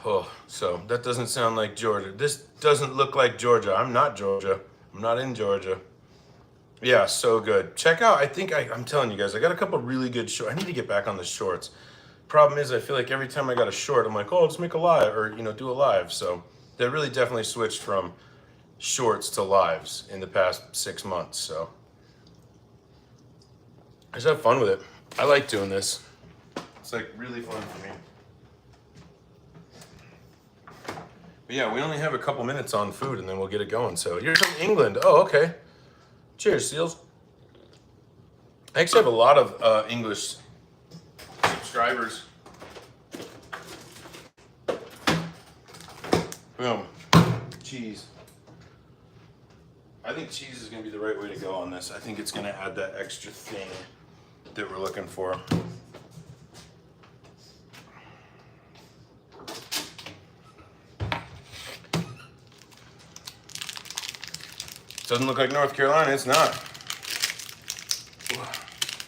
Oh, so that doesn't sound like Georgia. This doesn't look like Georgia. I'm not Georgia. I'm not in Georgia. Yeah, so good. Check out, I'm telling you guys, I got a couple really good shorts. I need to get back on the shorts. Problem is, I feel like every time I got a short, I'm like, oh, let's make a live or, do a live. So they really definitely switched from shorts to lives in the past 6 months. So I just have fun with it. I like doing this. It's like really fun for me. But yeah, we only have a couple minutes on food and then we'll get it going. So you're from England. Oh, okay. Cheers, Seals. I actually have a lot of English subscribers. Boom. Cheese. I think cheese is going to be the right way to go on this. I think it's going to add that extra thing that we're looking for. Doesn't look like North Carolina, it's not.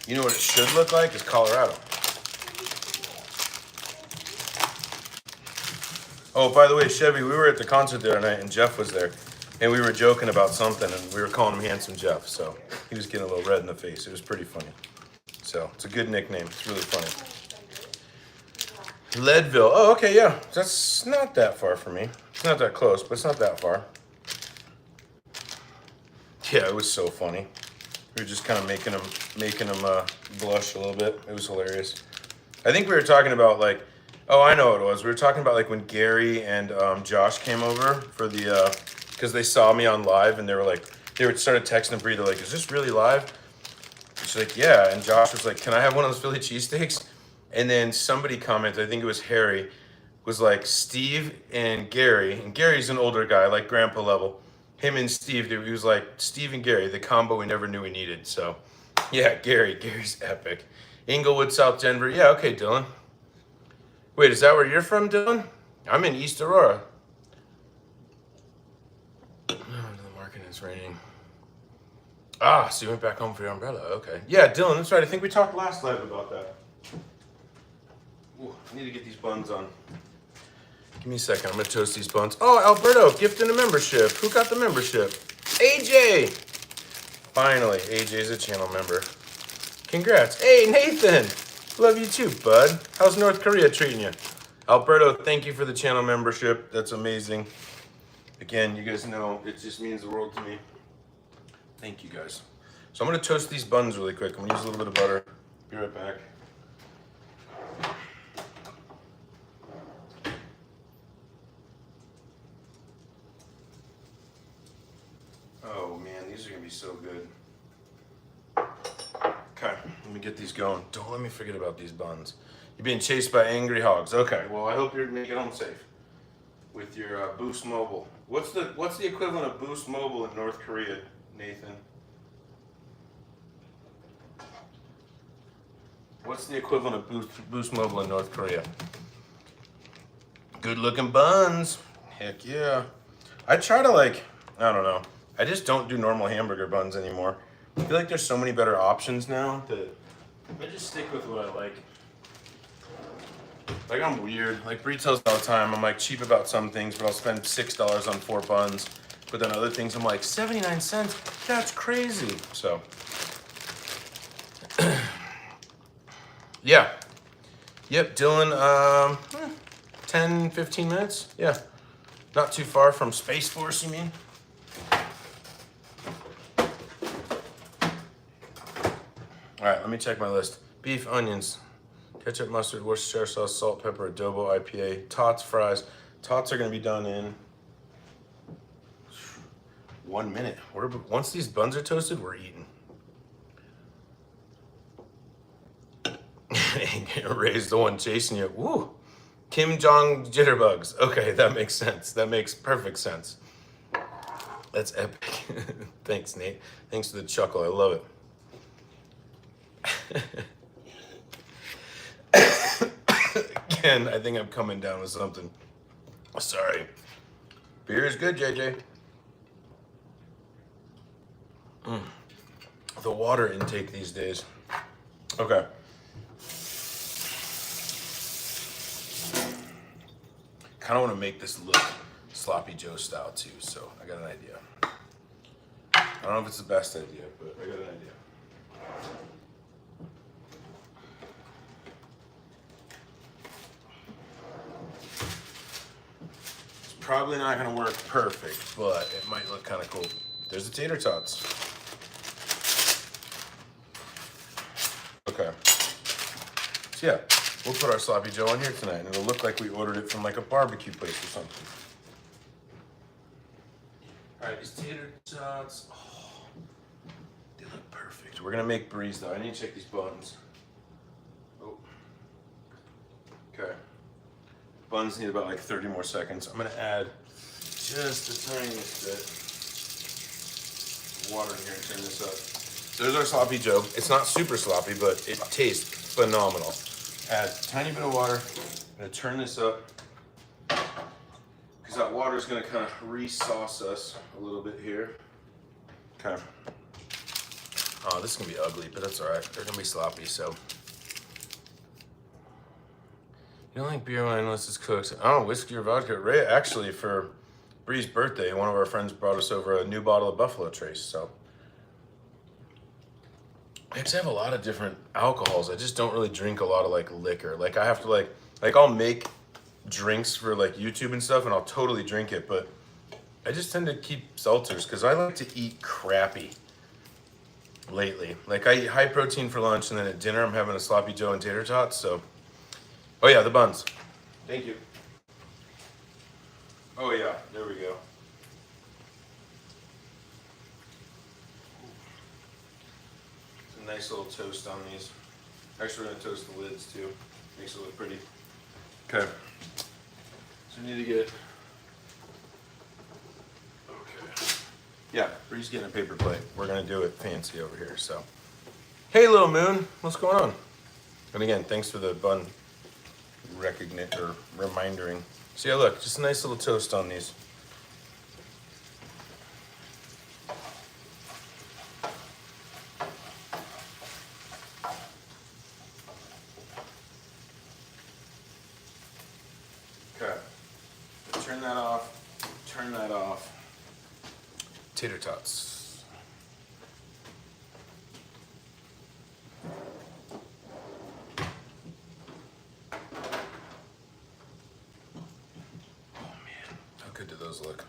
You know what it should look like? Is Colorado. Oh, by the way, Chevy, we were at the concert the other night and Jeff was there. And we were joking about something and we were calling him Handsome Jeff. So he was getting a little red in the face. It was pretty funny. So it's a good nickname. It's really funny. Leadville. Oh, okay, yeah. That's not that far from me. It's not that close, but it's not that far. Yeah, it was so funny. We were just kind of making him blush a little bit. It was hilarious. I think we were talking about like, oh, I know what it was. We were talking about like when Gary and Josh came over for the, because they saw me on live and they started texting Bree. They're like, "Is this really live?" She's like, "Yeah." And Josh was like, "Can I have one of those Philly cheesesteaks?" And then somebody commented, I think it was Harry, was like Steve and Gary's an older guy, like grandpa level. Him and Steve, dude, he was like Steve and Gary, the combo we never knew we needed. So, yeah, Gary's epic. Inglewood, South Denver. Yeah, okay, Dylan. Wait, is that where you're from, Dylan? I'm in East Aurora. Oh, the market is raining. Ah, so you went back home for your umbrella. Okay. Yeah, Dylan, that's right. I think we talked last live about that. Ooh, I need to get these buns on. Give me a second. I'm going to toast these buns. Oh, Alberto, gifting a membership. Who got the membership? AJ! Finally, AJ's a channel member. Congrats. Hey, Nathan! Love you too, bud. How's North Korea treating you? Alberto, thank you for the channel membership. That's amazing. Again, you guys know it just means the world to me. Thank you, guys. So I'm going to toast these buns really quick. I'm going to use a little bit of butter. Be right back. Oh man, these are gonna be so good. Okay, let me get these going. Don't let me forget about these buns. You're being chased by angry hogs. Okay, well I hope you're making it home safe with your Boost Mobile. What's the equivalent of Boost Mobile in North Korea, Nathan? What's the equivalent of Boost Mobile in North Korea? Good looking buns. Heck yeah. I try to I don't know. I just don't do normal hamburger buns anymore. I feel like there's so many better options now that I just stick with what I like. Like I'm weird. Like Bree tells me all the time, I'm like cheap about some things, but I'll spend $6 on 4 buns. But then other things I'm like, 79 cents? That's crazy. So, yeah. Yep, Dylan, 10, 15 minutes? Yeah. Not too far from Space Force, you mean? All right, let me check my list. Beef, onions, ketchup, mustard, Worcestershire sauce, salt, pepper, adobo, IPA, tots, fries. Tots are gonna be done in 1 minute. Once these buns are toasted, we're eating. Ray's the one chasing you. Woo! Kim Jong jitterbugs. Okay, that makes sense. That makes perfect sense. That's epic. Thanks, Nate. Thanks for the chuckle. I love it. Again, I think I'm coming down with something. Sorry. Beer is good, JJ. The water intake these days. Okay. Kind of want to make this look Sloppy Joe style too, so I got an idea. I don't know if it's the best idea, but I got an idea. It's probably not going to work perfect, but it might look kind of cool. There's the tater tots. Okay. So yeah, we'll put our Sloppy Joe on here tonight, and it'll look like we ordered it from like a barbecue place or something. All right, these tater tots, oh, they look perfect. We're gonna make Breeze though. I need to check these buns. Oh, okay. Buns need about like 30 more seconds. I'm gonna add just the tiniest bit of water in here and turn this up. There's our Sloppy Joe. It's not super sloppy, but it tastes phenomenal. Add a tiny bit of water. I'm gonna turn this up because that water is gonna kind of re-sauce us a little bit here. Okay. Oh, this is gonna be ugly, but that's all right. They're gonna be sloppy, so. You don't like beer wine unless it's cooked. Oh, whiskey or vodka. Ray, actually, for Bree's birthday, one of our friends brought us over a new bottle of Buffalo Trace, so. actually have a lot of different alcohols. I just don't really drink a lot of like liquor. Like I have to like I'll make drinks for like YouTube and stuff and I'll totally drink it, but I just tend to keep seltzers because I like to eat crappy lately. Like I eat high protein for lunch and then at dinner I'm having a sloppy joe and tater tots. So, oh yeah, the buns. Thank you. Oh yeah, there we go. It's a nice little toast on these. Actually, we're gonna toast the lids too. Makes it look pretty. Okay. So we need to get. Okay. Yeah, Bree's getting a paper plate. We're gonna do it fancy over here. So, hey, little moon, what's going on? And again, thanks for the bun recognition or remindering. So yeah, look, just a nice little toast on these. Okay. Turn that off. Turn that off. Tater tots. Oh man, how good do those look?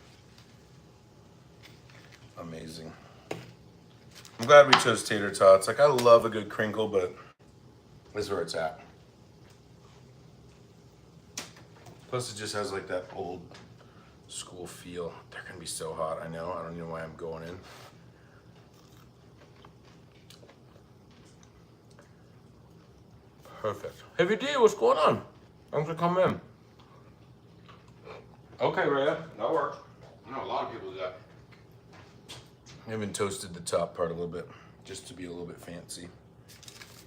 Amazing. I'm glad we chose tater tots. Like I love a good crinkle, but this is where it's at. Plus it just has like that old school feel. They're gonna be so hot, I know. I don't know why I'm going in. Perfect. Heavy D, what's going on? Thanks for coming in. Okay, Rhea, that works. I know a lot of people do that. I even toasted the top part a little bit, just to be a little bit fancy,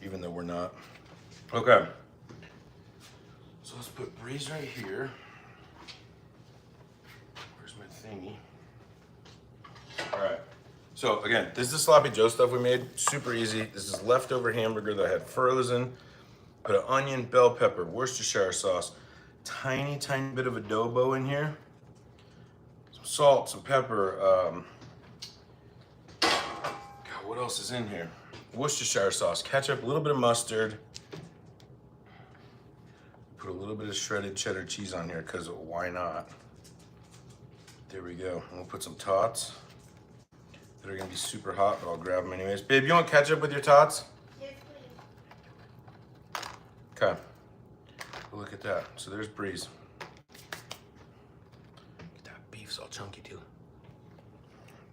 even though we're not. Okay. So let's put Breeze right here. Where's my thingy? All right. So again, this is the sloppy joe stuff we made. Super easy. This is leftover hamburger that I had frozen. Put an onion, bell pepper, Worcestershire sauce, tiny bit of adobo in here. Some salt, some pepper. God, what else is in here? Worcestershire sauce, ketchup, a little bit of mustard. Put a little bit of shredded cheddar cheese on here because why not? There we go. And we'll put some tots that are gonna be super hot, but I'll grab them anyways. Babe, you want ketchup with your tots? Yes, please. Okay. Look at that. So there's Breeze. That beef's all chunky too.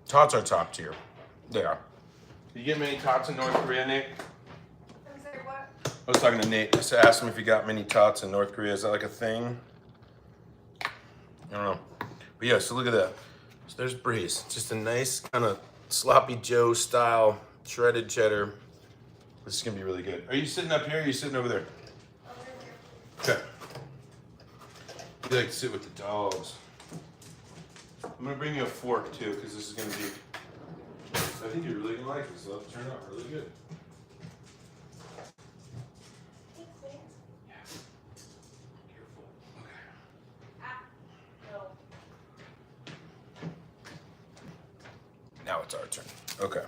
Tots are top tier. They are. Did you get many tots in North Korea, Nate? I'm sorry, what? I was talking to Nate. I asked him if he got many tots in North Korea. Is that like a thing? I don't know. But yeah, so look at that. So there's Breeze. Just a nice kind of sloppy Joe style shredded cheddar. This is gonna be really good. Are you sitting up here or are you sitting over there? Over here. Okay. You like to sit with the dogs. I'm gonna bring you a fork too, because this is gonna be. I think you're really gonna like this. It'll turn out really good. Thanks, babe. Yeah. Careful. Okay. Ah, no. Now it's our turn. Okay.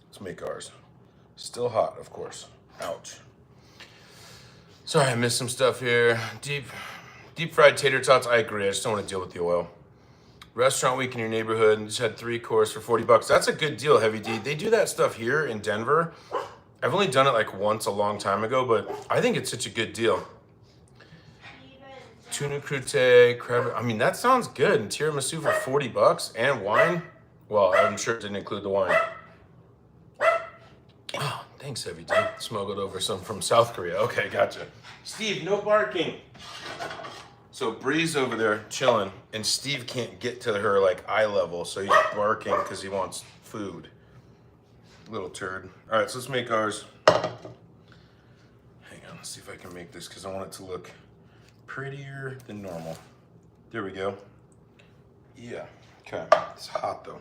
Let's make ours. Still hot, of course. Ouch. Sorry, I missed some stuff here. Deep fried tater tots. I agree. I just don't want to deal with the oil. Restaurant week in your neighborhood and just had 3 course for $40. That's a good deal, Heavy D. They do that stuff here in Denver. I've only done it like once a long time ago, but I think it's such a good deal. Tuna crute, crab. I mean, that sounds good. And tiramisu for $40 and wine. Well, I'm sure it didn't include the wine. Oh, thanks, Heavy D. Smuggled over some from South Korea. Okay, gotcha. Steve, no barking. So Bree's over there chilling, and Steve can't get to her like eye level, so he's barking because he wants food. Little turd. All right, so let's make ours. Hang on, let's see if I can make this because I want it to look prettier than normal. There we go. Yeah, okay. It's hot though.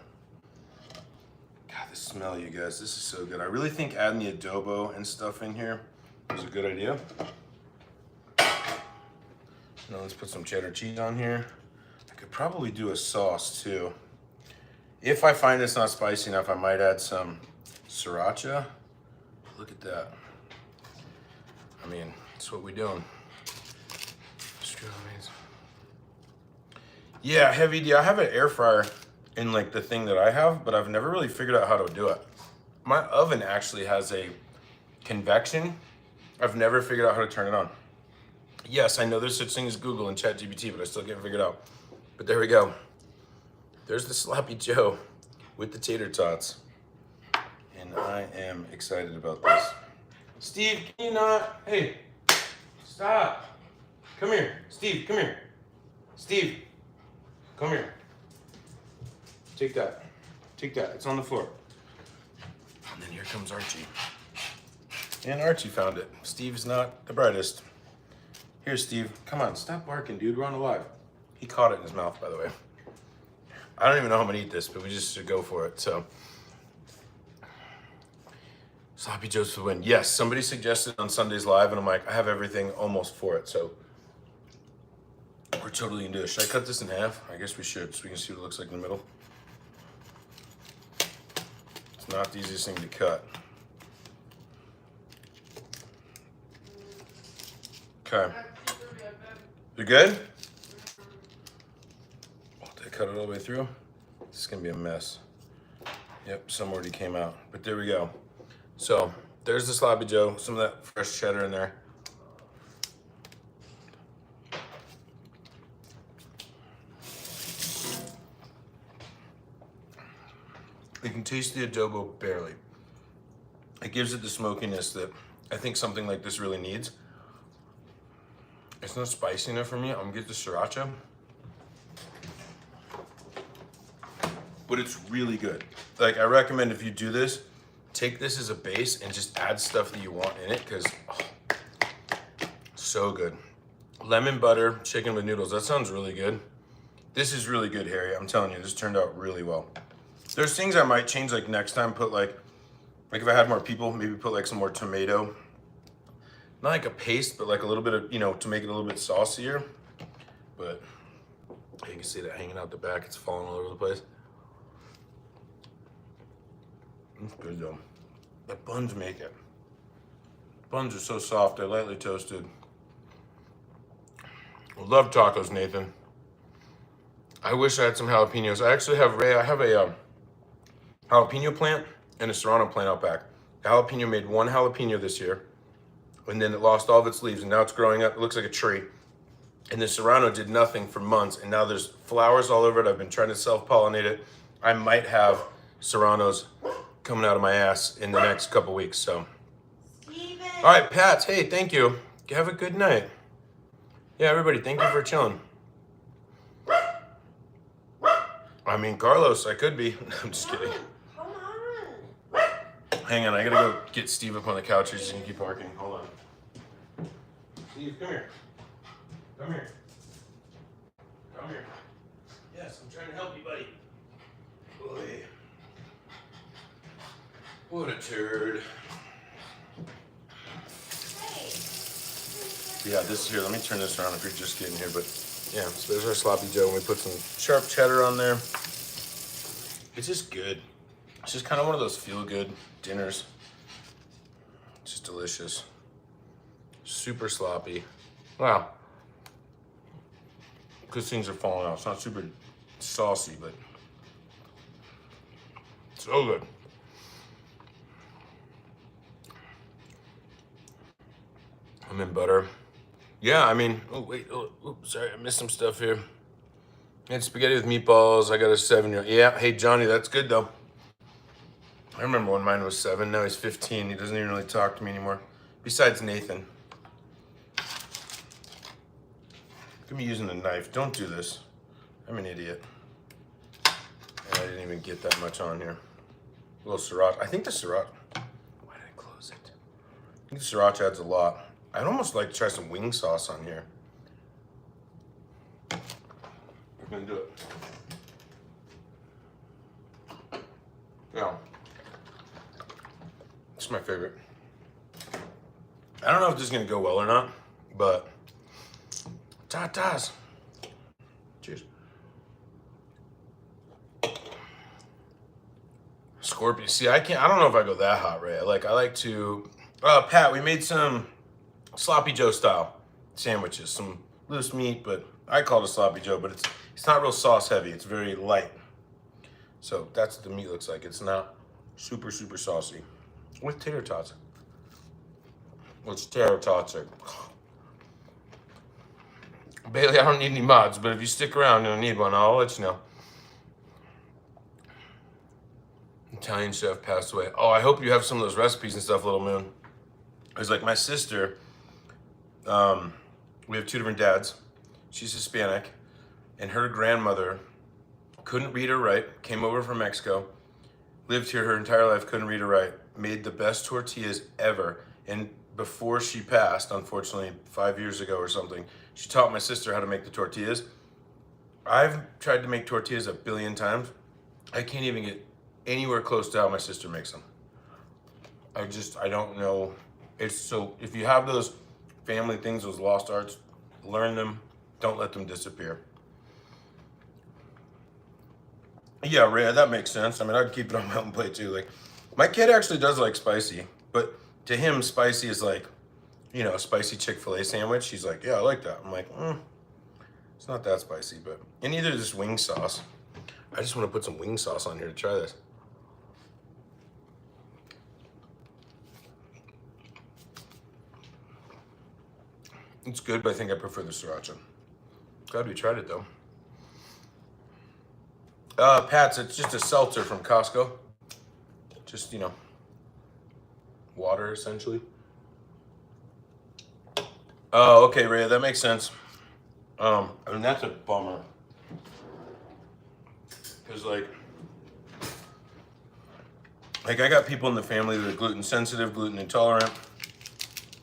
God, the smell, you guys, this is so good. I really think adding the adobo and stuff in here is a good idea. Now let's put some cheddar cheese on here. I could probably do a sauce too. If I find it's not spicy enough, I might add some sriracha. look at that. I mean, that's what we doing. Yeah, heavy D. I have an air fryer in like the thing that I have, but I've never really figured out how to do it. My oven actually has a convection. I've never figured out how to turn it on. Yes, I know there's such thing as Google and ChatGPT, but I still can't figure it out. But there we go. There's the Sloppy Joe with the tater tots. And I am excited about this. Steve, can you not? Hey, stop. Come here. Steve, come here. Steve, come here. Take that. Take that. It's on the floor. And then here comes Archie. And Archie found it. Steve's not the brightest. Here, Steve. Come on, stop barking, dude. We're on a live. He caught it in his mouth, by the way. I don't even know how I'm gonna eat this, but we just should go for it, so. Sloppy Joe's for the win. Yes, somebody suggested on Sunday's live, and I'm like, I have everything almost for it, so. We're totally into it. Should I cut this in half? I guess we should, so we can see what it looks like in the middle. It's not the easiest thing to cut. Okay. You good? Oh, did I cut it all the way through? This is gonna be a mess. Yep, some already came out, but there we go. So there's the Sloppy Joe, some of that fresh cheddar in there. You can taste the adobo barely. It gives it the smokiness that I think something like this really needs. It's not spicy enough for me. I'm gonna get the sriracha. But it's really good. Like, I recommend if you do this, take this as a base and just add stuff that you want in it, because so good. Lemon butter, chicken with noodles. That sounds really good. This is really good, Harry. I'm telling you, this turned out really well. There's things I might change, like next time, put like if I had more people, maybe put like some more tomato. Not like a paste, but like a little bit of, you know, to make it a little bit saucier. But you can see that hanging out the back. It's falling all over the place. It's good though. The buns make it. Buns are so soft, they're lightly toasted. I love tacos, Nathan. I wish I had some jalapenos. I actually have a jalapeno plant and a serrano plant out back. The jalapeno made one jalapeno this year, and then it lost all of its leaves, and now it's growing up. It looks like a tree. And the serrano did nothing for months, and now there's flowers all over it. I've been trying to self-pollinate it. I might have serranos coming out of my ass in the next couple weeks, so. Steven. All right, Pats, hey, thank you. Have a good night. Yeah, everybody, thank you for chilling. I mean, Carlos, I could be. I'm just kidding. Come on. Hang on, I gotta go get Steve up on the couch. He's just gonna keep barking. Hold on. Steve, come here. Come here. Come here. Yes, I'm trying to help you, buddy. Boy. What a turd. Hey. Yeah, this is here. Let me turn this around if you're just getting here. But yeah, so there's our Sloppy Joe, and we put some sharp cheddar on there. It's just good. It's just kind of one of those feel-good dinners. It's just delicious. Super sloppy. Wow. Because things are falling out. It's not super saucy, but so good. I'm in butter. Yeah, I mean, oh wait, sorry, I missed some stuff here. And spaghetti with meatballs. I got a 7-year-old. Yeah, hey Johnny, that's good though. I remember when mine was 7. Now he's 15. He doesn't even really talk to me anymore. Besides Nathan. Look at me using a knife. Don't do this. I'm an idiot. And I didn't even get that much on here. A little sriracha. I think the sriracha. Why did I close it? I think the sriracha adds a lot. I'd almost like to try some wing sauce on here. We're gonna do it. Yeah. It's my favorite. I don't know if this is gonna go well or not, but tatas. Cheers. scorpion. See, I don't know if I go that hot, Ray. I like to, Pat, we made some sloppy Joe style sandwiches, some loose meat, but I call it a sloppy Joe, but it's not real sauce heavy. It's very light. So that's what the meat looks like. It's not super, super saucy. With tater tots. What's tater tots are? Bailey, I don't need any mods, but if you stick around and need one, I'll let you know. Italian chef passed away. Oh, I hope you have some of those recipes and stuff, Little Moon. It was like my sister, we have two different dads. She's Hispanic, and her grandmother couldn't read or write, came over from Mexico, lived here her entire life, couldn't read or write, made the best tortillas ever. And before she passed, unfortunately, 5 years ago or something, she taught my sister how to make the tortillas. I've tried to make tortillas a billion times. I can't even get anywhere close to how my sister makes them. I don't know. It's so, if you have those family things, those lost arts, learn them. Don't let them disappear. Yeah, Ray, that makes sense. I mean, I'd keep it on my own plate too. Like, my kid actually does like spicy, but to him, spicy is like, you know, a spicy Chick-fil-A sandwich. He's like, yeah, I like that. I'm like, it's not that spicy, but, and neither is this wing sauce. I just want to put some wing sauce on here to try this. It's good, but I think I prefer the sriracha. Glad we tried it though. Pat's, it's just a seltzer from Costco. Just, you know, water essentially. Oh, okay, Ray, that makes sense. I mean, that's a bummer. Cause like I got people in the family that are gluten sensitive, gluten intolerant.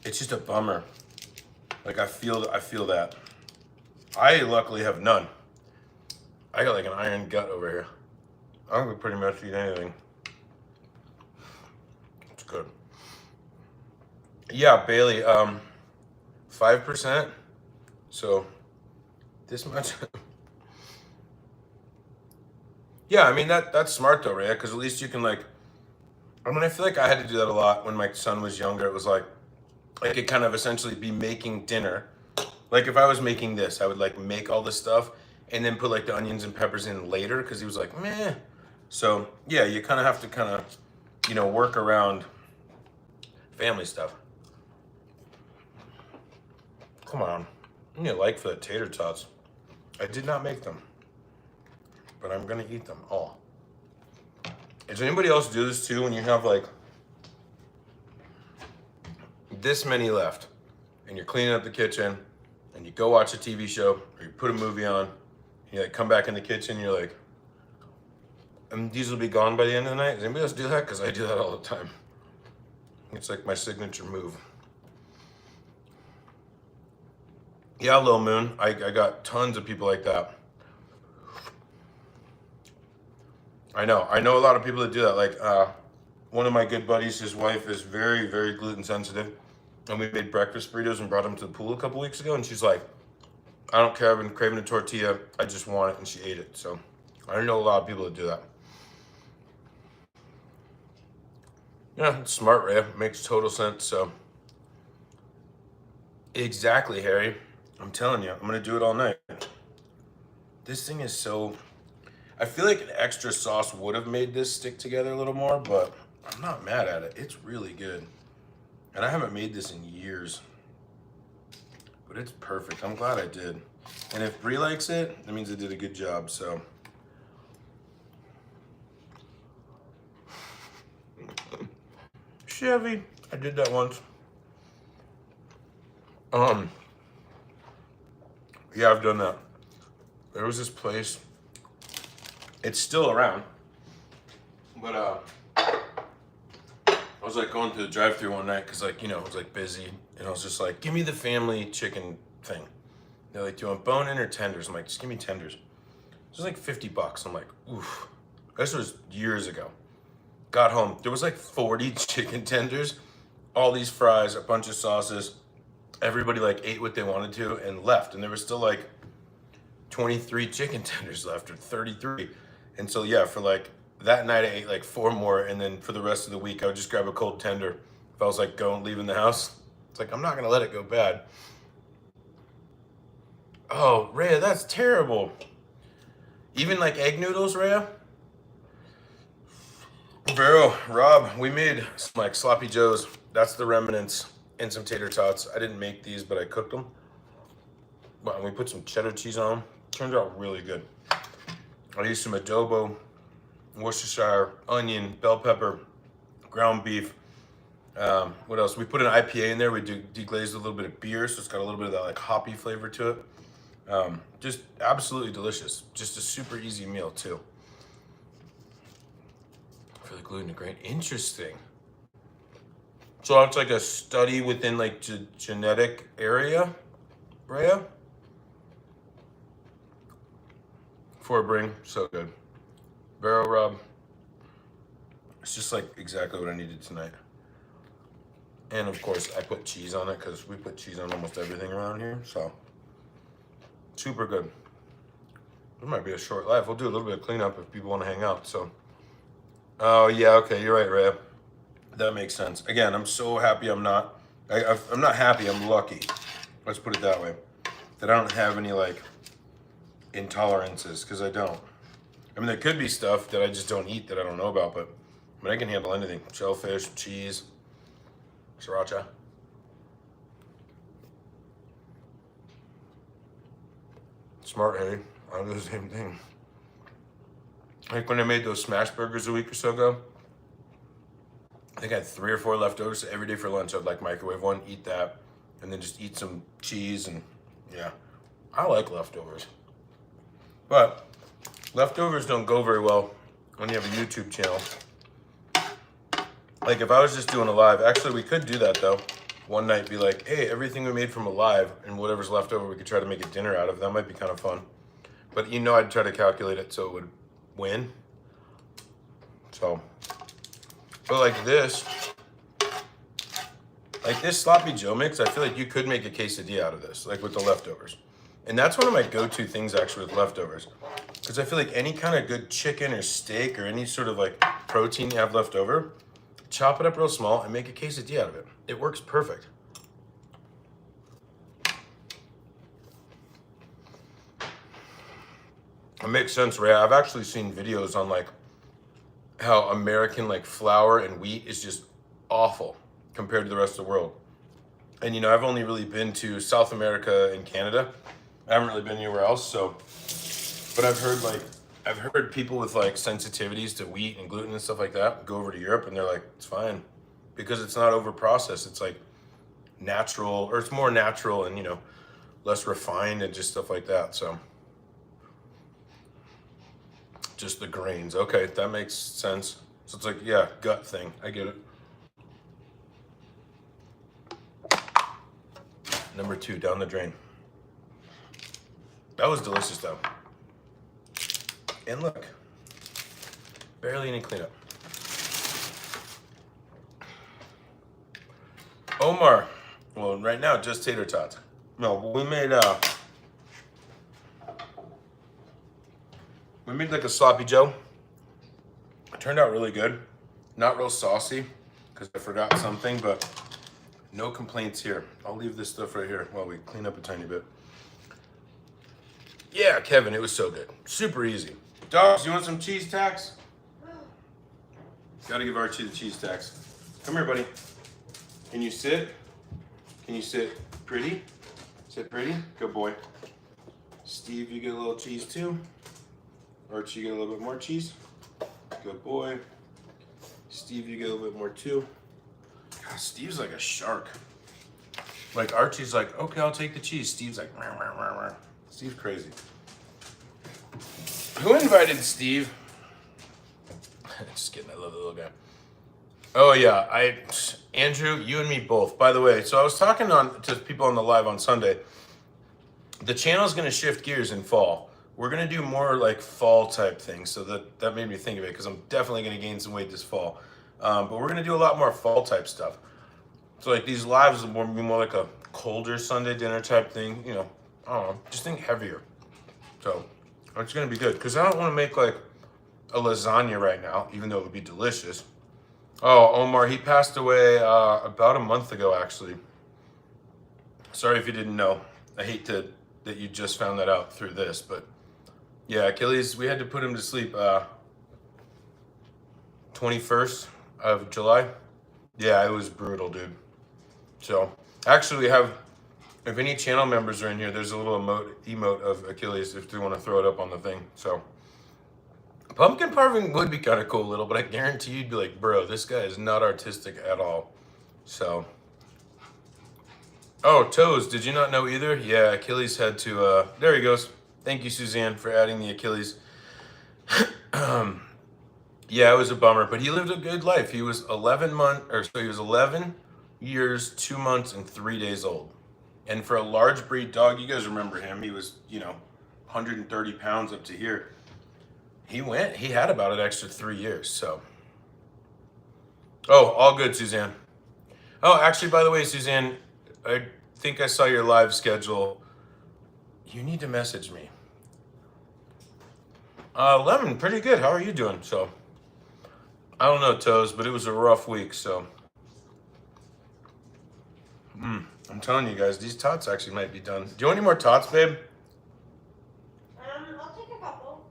It's just a bummer. Like I feel that. I luckily have none. I got like an iron gut over here. I can pretty much eat anything. It's good. Yeah, Bailey, 5%. So this much. Yeah, I mean that's smart though, Rhea, because at least you can like, I mean, I feel like I had to do that a lot when my son was younger. It was like I could kind of essentially be making dinner. Like if I was making this, I would like make all this stuff and then put like the onions and peppers in later because he was like, meh. So yeah, you kind of have to kind of, you know, work around family stuff. Come on, I need a like for the tater tots. I did not make them, but I'm gonna eat them all. Does anybody else do this too when you have like this many left and you're cleaning up the kitchen and you go watch a TV show or you put a movie on, and you like come back in the kitchen, you're like, and these will be gone by the end of the night? Does anybody else do that? Because I do that all the time. It's like my signature move. Yeah, Lil Moon, I got tons of people like that. I know a lot of people that do that. Like one of my good buddies, his wife is very, very gluten sensitive. And we made breakfast burritos and brought them to the pool a couple weeks ago. And she's like, I don't care, I've been craving a tortilla. I just want it. And she ate it. So I know a lot of people that do that. Yeah, it's smart, Ray. Makes total sense. So exactly, Harry. I'm telling you, I'm going to do it all night. This thing is so, I feel like an extra sauce would have made this stick together a little more, but I'm not mad at it. It's really good. And I haven't made this in years, but it's perfect. I'm glad I did. And if Brie likes it, that means I did a good job, so. Chevy, I did that once. Yeah, I've done that. There was this place, it's still around, but I was like going through the drive-thru one night because like, you know, it was like busy and I was just like, give me the family chicken thing. They're like, do you want bone-in or tenders? I'm like, just give me tenders. It was like $50. I'm like, oof. This was years ago. Got home, there was like 40 chicken tenders, all these fries, a bunch of sauces. Everybody like ate what they wanted to and left. And there was still like 23 chicken tenders left or 33. And so yeah, for like that night I ate like 4 more, and then for the rest of the week I would just grab a cold tender if I was like leaving the house. It's like, I'm not gonna let it go bad. Oh, Rhea, that's terrible. Even like egg noodles, Rhea? Vero, Rob, we made some like sloppy joes. That's the remnants, and some tater tots. I didn't make these, but I cooked them. But we put some cheddar cheese on them. Turned out really good. I used some adobo, Worcestershire, onion, bell pepper, ground beef. What else? We put an IPA in there. We deglazed a little bit of beer, so it's got a little bit of that like hoppy flavor to it. Just absolutely delicious. Just a super easy meal too. For the gluten grain, interesting. So it's like a study within like genetic area, Rhea. For bring, so good. Barrel rub. It's just like exactly what I needed tonight. And of course I put cheese on it because we put cheese on almost everything around here, so super good. It might be a short life. We'll do a little bit of cleanup if people want to hang out, so. Oh yeah, okay, you're right, Rhea. That makes sense. Again, I'm so happy I'm not happy, I'm lucky. Let's put it that way. That I don't have any like intolerances, because I don't. I mean, there could be stuff that I just don't eat that I don't know about, but I mean, I can handle anything. Shellfish, cheese, sriracha. Smart, hey? I do the same thing. Like when I made those smash burgers a week or so ago, I think I had 3 or 4 leftovers every day for lunch. I'd like microwave one, eat that, and then just eat some cheese, and yeah. I like leftovers. But leftovers don't go very well when you have a YouTube channel. Like if I was just doing a live, actually we could do that though. One night be like, hey, everything we made from a live and whatever's left over we could try to make a dinner out of. That might be kind of fun. But you know I'd try to calculate it so it would win. So, but like this sloppy Joe mix, I feel like you could make a quesadilla out of this, like with the leftovers. And that's one of my go-to things actually with leftovers. Because I feel like any kind of good chicken or steak or any sort of like protein you have left over, chop it up real small and make a quesadilla out of it. It works perfect. It makes sense, Ray. I've actually seen videos on like how American like flour and wheat is just awful compared to the rest of the world. And you know, I've only really been to South America and Canada. I haven't really been anywhere else, so, but I've heard people with like sensitivities to wheat and gluten and stuff like that go over to Europe and they're like, it's fine because it's not over processed. It's like natural, or it's more natural and, you know, less refined and just stuff like that. So just the grains. Okay, that makes sense. So it's like, yeah, gut thing. I get it. Number 2, down the drain. That was delicious though. And look, barely any cleanup. Omar, well, right now just tater tots. No, we made like a sloppy Joe. It turned out really good. Not real saucy because I forgot something, but no complaints here. I'll leave this stuff right here while we clean up a tiny bit. Yeah, Kevin, it was so good. Super easy. Dogs, you want some cheese tacks? Gotta give Archie the cheese tacks. Come here, buddy. Can you sit? Can you sit pretty? Sit pretty? Good boy. Steve, you get a little cheese too. Archie, you get a little bit more cheese. Good boy. Steve, you get a little bit more too. God, Steve's like a shark. Like Archie's like, okay, I'll take the cheese. Steve's like, rah, rah, rah, rah. Steve's crazy. Who invited Steve? Just kidding, I love the little guy. Oh yeah, Andrew, you and me both. By the way, so I was talking to people on the live on Sunday. The channel's gonna shift gears in fall. We're gonna do more like fall type things. So that made me think of it because I'm definitely gonna gain some weight this fall. But we're gonna do a lot more fall type stuff. So like these lives will be more like a colder Sunday dinner type thing, you know. I don't know, just think heavier. So it's gonna be good because I don't want to make like a lasagna right now, even though it would be delicious. Oh, Omar, he passed away about a month ago, actually. Sorry if you didn't know. I hate that you just found that out through this, but yeah, Achilles, we had to put him to sleep 21st of July. Yeah, it was brutal, dude. So, actually, we have, if any channel members are in here, there's a little emote of Achilles if they want to throw it up on the thing. So, pumpkin carving would be kind of cool, little, but I guarantee you'd be like, bro, this guy is not artistic at all. So, oh, Toes, did you not know either? Yeah, Achilles had to, there he goes. Thank you, Suzanne, for adding the Achilles. Yeah, it was a bummer, but he lived a good life. He was 11 years, 2 months, and 3 days old. And for a large breed dog, you guys remember him. He was, 130 pounds up to here. He had about an extra 3 years, so. Oh, all good, Suzanne. Oh, actually, by the way, Suzanne, I think I saw your live schedule. You need to message me. Lemon, pretty good. How are you doing? So, I don't know, Toes, but it was a rough week, so. I'm telling you guys, these tots actually might be done. Do you want any more tots, babe? I'll take a couple.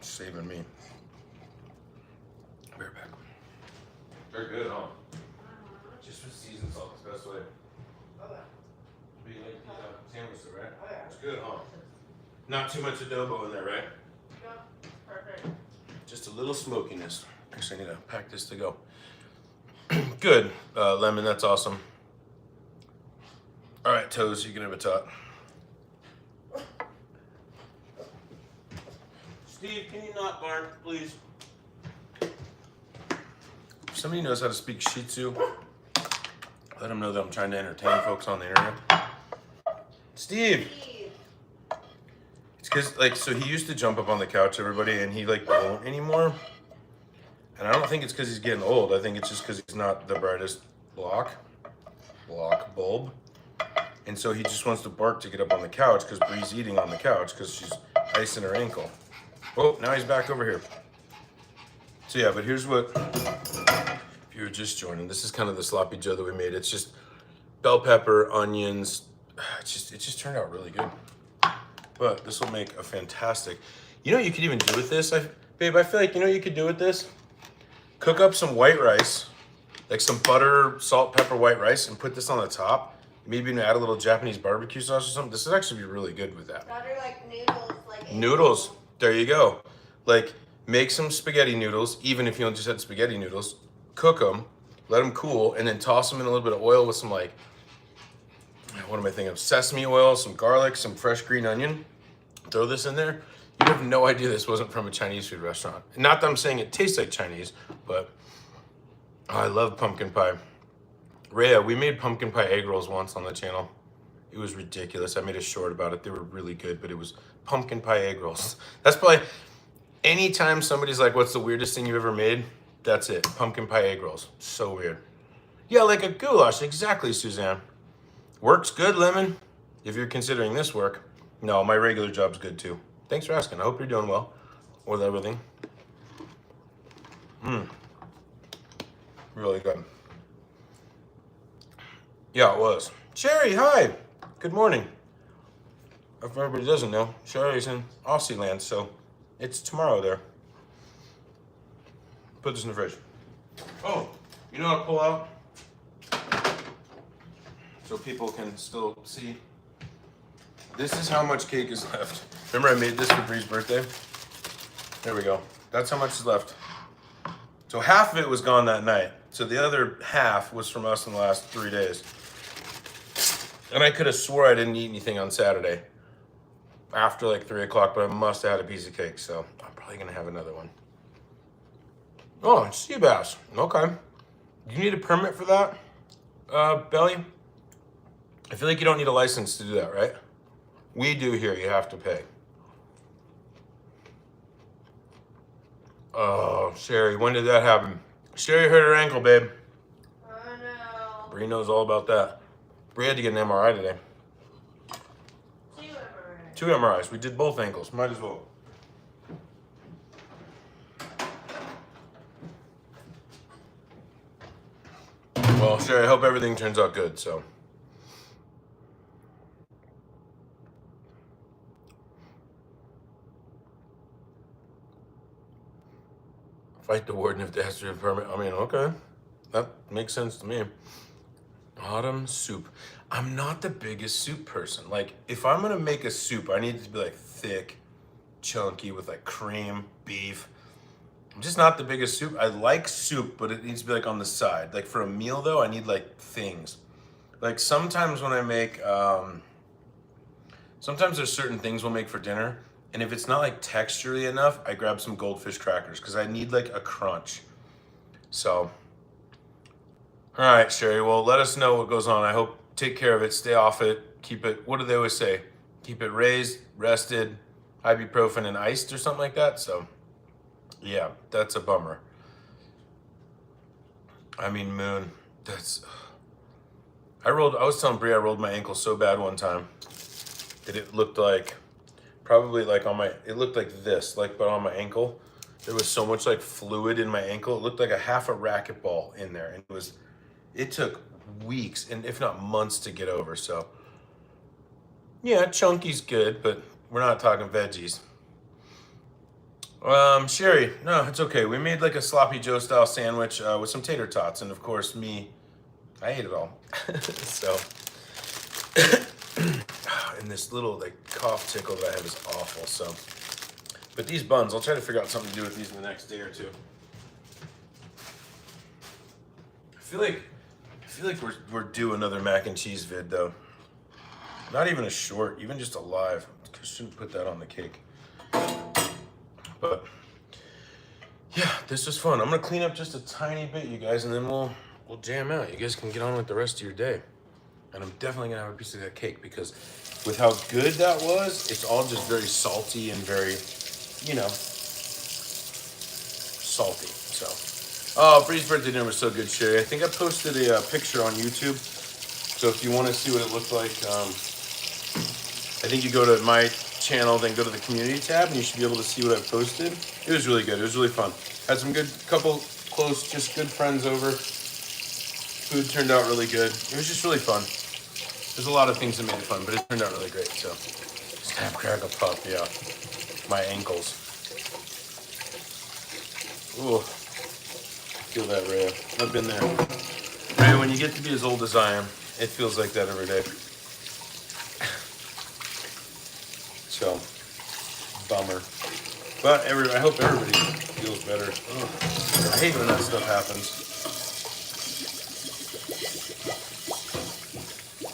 Saving me. Be right back. They're good, huh? Just with seasoned salt, it's the best way. Okay. But you like the sandwich, though, right? Oh, yeah. It's good, huh? Not too much adobo in there, right? No, perfect. Just a little smokiness. Actually, I need to pack this to go. Good, Lemon, that's awesome. All right, Toes, you can have a tot. Steve, can you not bark, please? If somebody knows how to speak Shih Tzu, let them know that I'm trying to entertain folks on the internet. Steve! It's because, so he used to jump up on the couch, everybody, and he, won't anymore. And I don't think it's because he's getting old. I think it's just because he's not the brightest bulb. And so he just wants to bark to get up on the couch because Bree's eating on the couch because she's icing her ankle. Oh, now he's back over here. So yeah, but here's what, if you were just joining, this is kind of the sloppy joe that we made. It's just bell pepper, onions. It just turned out really good. But this will make a fantastic, you could even do with this, babe, I feel like, you could do with this? Cook up some white rice, like some butter, salt, pepper, white rice, and put this on the top. Maybe even add a little Japanese barbecue sauce or something. This would actually be really good with that. Butter noodles, Noodles, there you go. Make some spaghetti noodles, even if you don't just had spaghetti noodles. Cook them, let them cool, and then toss them in a little bit of oil with some what am I thinking of? Sesame oil, some garlic, some fresh green onion. Throw this in there. You have no idea this wasn't from a Chinese food restaurant. Not that I'm saying it tastes like Chinese, but I love pumpkin pie. Rhea, we made pumpkin pie egg rolls once on the channel. It was ridiculous. I made a short about it. They were really good, but it was pumpkin pie egg rolls. That's probably, anytime somebody's like, what's the weirdest thing you've ever made? That's it, pumpkin pie egg rolls. So weird. Yeah, like a goulash, exactly, Suzanne. Works good, Lemon, if you're considering this work. No, my regular job's good too. Thanks for asking. I hope you're doing well with everything. Really good. Yeah, it was. Sherry, hi. Good morning. If everybody doesn't know, Sherry's in Aussie land, so it's tomorrow there. Put this in the fridge. Oh, you know how to pull out? So people can still see. This is how much cake is left. Remember I made this for Bree's birthday? There we go. That's how much is left. So half of it was gone that night. So the other half was from us in the last 3 days. And I could have swore I didn't eat anything on Saturday after 3 o'clock, but I must have had a piece of cake, so I'm probably gonna have another one. Oh, it's sea bass. Okay. Do you need a permit for that, Belly? I feel like you don't need a license to do that, right? We do here, you have to pay. Oh, Sherry, when did that happen? Sherry hurt her ankle, babe. Oh no. Bree knows all about that. Bree had to get an MRI today. 2 MRIs. 2 MRIs. We did both ankles. Might as well. Well, Sherry, I hope everything turns out good, so. Fight the warden if they has to be a permit. I mean, okay. That makes sense to me. Autumn soup. I'm not the biggest soup person. Like, if I'm gonna make a soup, I need it to be like thick, chunky with like cream, beef. I'm just not the biggest soup. I like soup, but it needs to be like on the side. Like for a meal though, I need like things. Like sometimes when I make, sometimes there's certain things we'll make for dinner, and if it's not like texturally enough, I grab some goldfish crackers because I need like a crunch. So, all right, Sherry. Well, let us know what goes on. I hope take care of it. Stay off it. Keep it. What do they always say? Keep it raised, rested, ibuprofen, and iced or something like that. So, yeah, that's a bummer. I mean, Moon. That's. I was telling Brie I rolled my ankle so bad one time that it looked like, probably like it looked like this, like but on my ankle. There was so much like fluid in my ankle. It looked like a half a racquetball in there. And it took weeks and if not months to get over. So yeah, chunky's good, but we're not talking veggies. Sherry, no, it's okay. We made like a sloppy Joe style sandwich with some tater tots. And of course I ate it all. So, and this little like cough tickle that I have is awful. So, but these buns, I'll try to figure out something to do with these in the next day or two. I feel like we're due another mac and cheese vid though. Not even a short, even just a live. I shouldn't put that on the cake. But yeah, this was fun. I'm gonna clean up just a tiny bit, you guys, and then we'll jam out. You guys can get on with the rest of your day. And I'm definitely gonna have a piece of that cake because with how good that was, it's all just very salty and very, salty. So, oh, Bree's birthday dinner was so good, Sherry. I think I posted a picture on YouTube. So if you want to see what it looked like, I think you go to my channel, then go to the community tab, and you should be able to see what I posted. It was really good. It was really fun. Had some couple close, just good friends over. Food turned out really good. It was just really fun. There's a lot of things that made it fun, but it turned out really great. So, snap, crackle, pop, yeah. My ankles. Ooh, feel that, Rhea. I've been there. Rhea, when you get to be as old as I am, it feels like that every day. So, bummer. But I hope everybody feels better. Ugh. I hate when that stuff happens.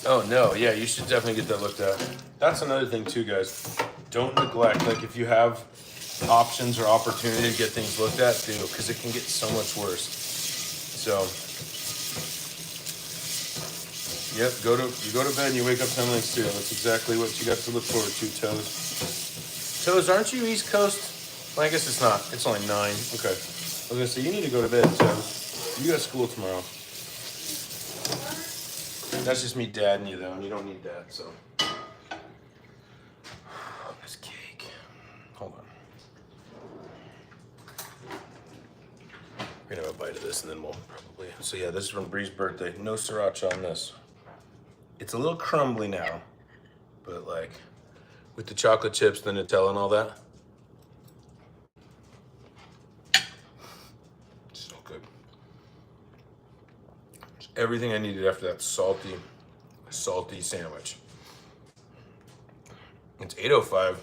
Oh no, yeah, you should definitely get that looked at. That's another thing too, guys. Don't neglect, like if you have options or opportunity to get things looked at, do, because it can get so much worse. So, yep, you go to bed and you wake up smelling like cereal. That's exactly what you got to look forward to, Toes. Toes, aren't you East Coast? Well, I guess it's not. It's only 9. Okay. I was gonna say, you need to go to bed, Toes. You got school tomorrow. That's just me dadding you though, and you don't need that, so. This cake. Hold on. We're gonna have a bite of this and then we'll probably. So yeah, this is from Bree's birthday. No sriracha on this. It's a little crumbly now, but like with the chocolate chips, the Nutella and all that. So good. It's everything I needed after that salty sandwich. It's 8:05.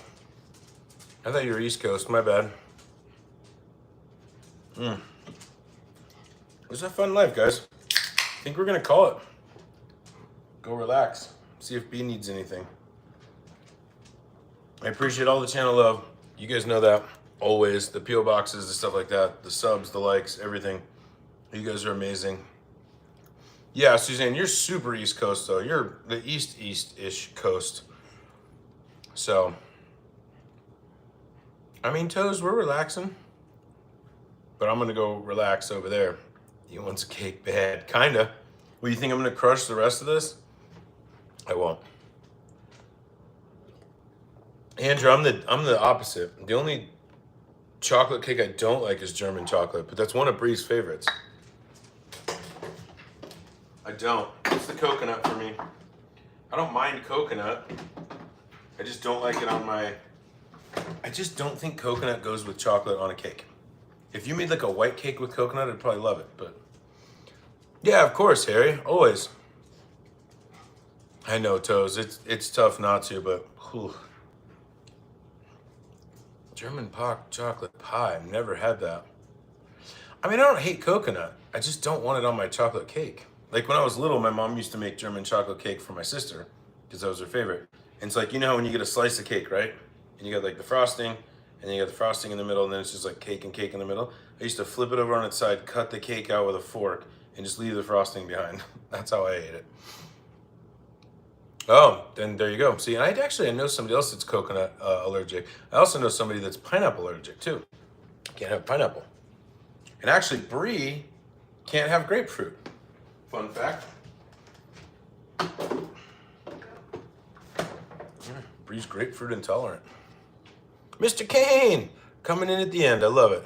I thought you were East Coast, my bad. It was a fun life, guys. I think we're gonna call it. Go relax. See if B needs anything. I appreciate all the channel love. You guys know that. Always. The P.O. boxes, the stuff like that. The subs, the likes, everything. You guys are amazing. Yeah, Suzanne, you're super East Coast, though. You're the East-ish coast. So, I mean, Toes, we're relaxing. But I'm going to go relax over there. He wants a cake bad. Kinda. Well, you think I'm going to crush the rest of this? I won't. Andrew, I'm the opposite. The only chocolate cake I don't like is German chocolate, but that's one of Bree's favorites. I don't. It's the coconut for me. I don't mind coconut. I just don't like it on my... I just don't think coconut goes with chocolate on a cake. If you made like a white cake with coconut, I'd probably love it, but... Yeah, of course, Harry. Always. I know, Toes. It's tough not to, but... Whew. German chocolate pie. I've never had that. I mean, I don't hate coconut. I just don't want it on my chocolate cake. Like when I was little, my mom used to make German chocolate cake for my sister because that was her favorite. And it's like, you know how when you get a slice of cake, right? And you got like the frosting, and then you got the frosting in the middle, and then it's just like cake and cake in the middle. I used to flip it over on its side, cut the cake out with a fork, and just leave the frosting behind. That's how I ate it. Oh, then there you go. See, and I know somebody else that's coconut allergic. I also know somebody that's pineapple allergic too. Can't have pineapple. And actually, Brie can't have grapefruit. Fun fact. Brie's grapefruit intolerant. Mr. Kane coming in at the end. I love it.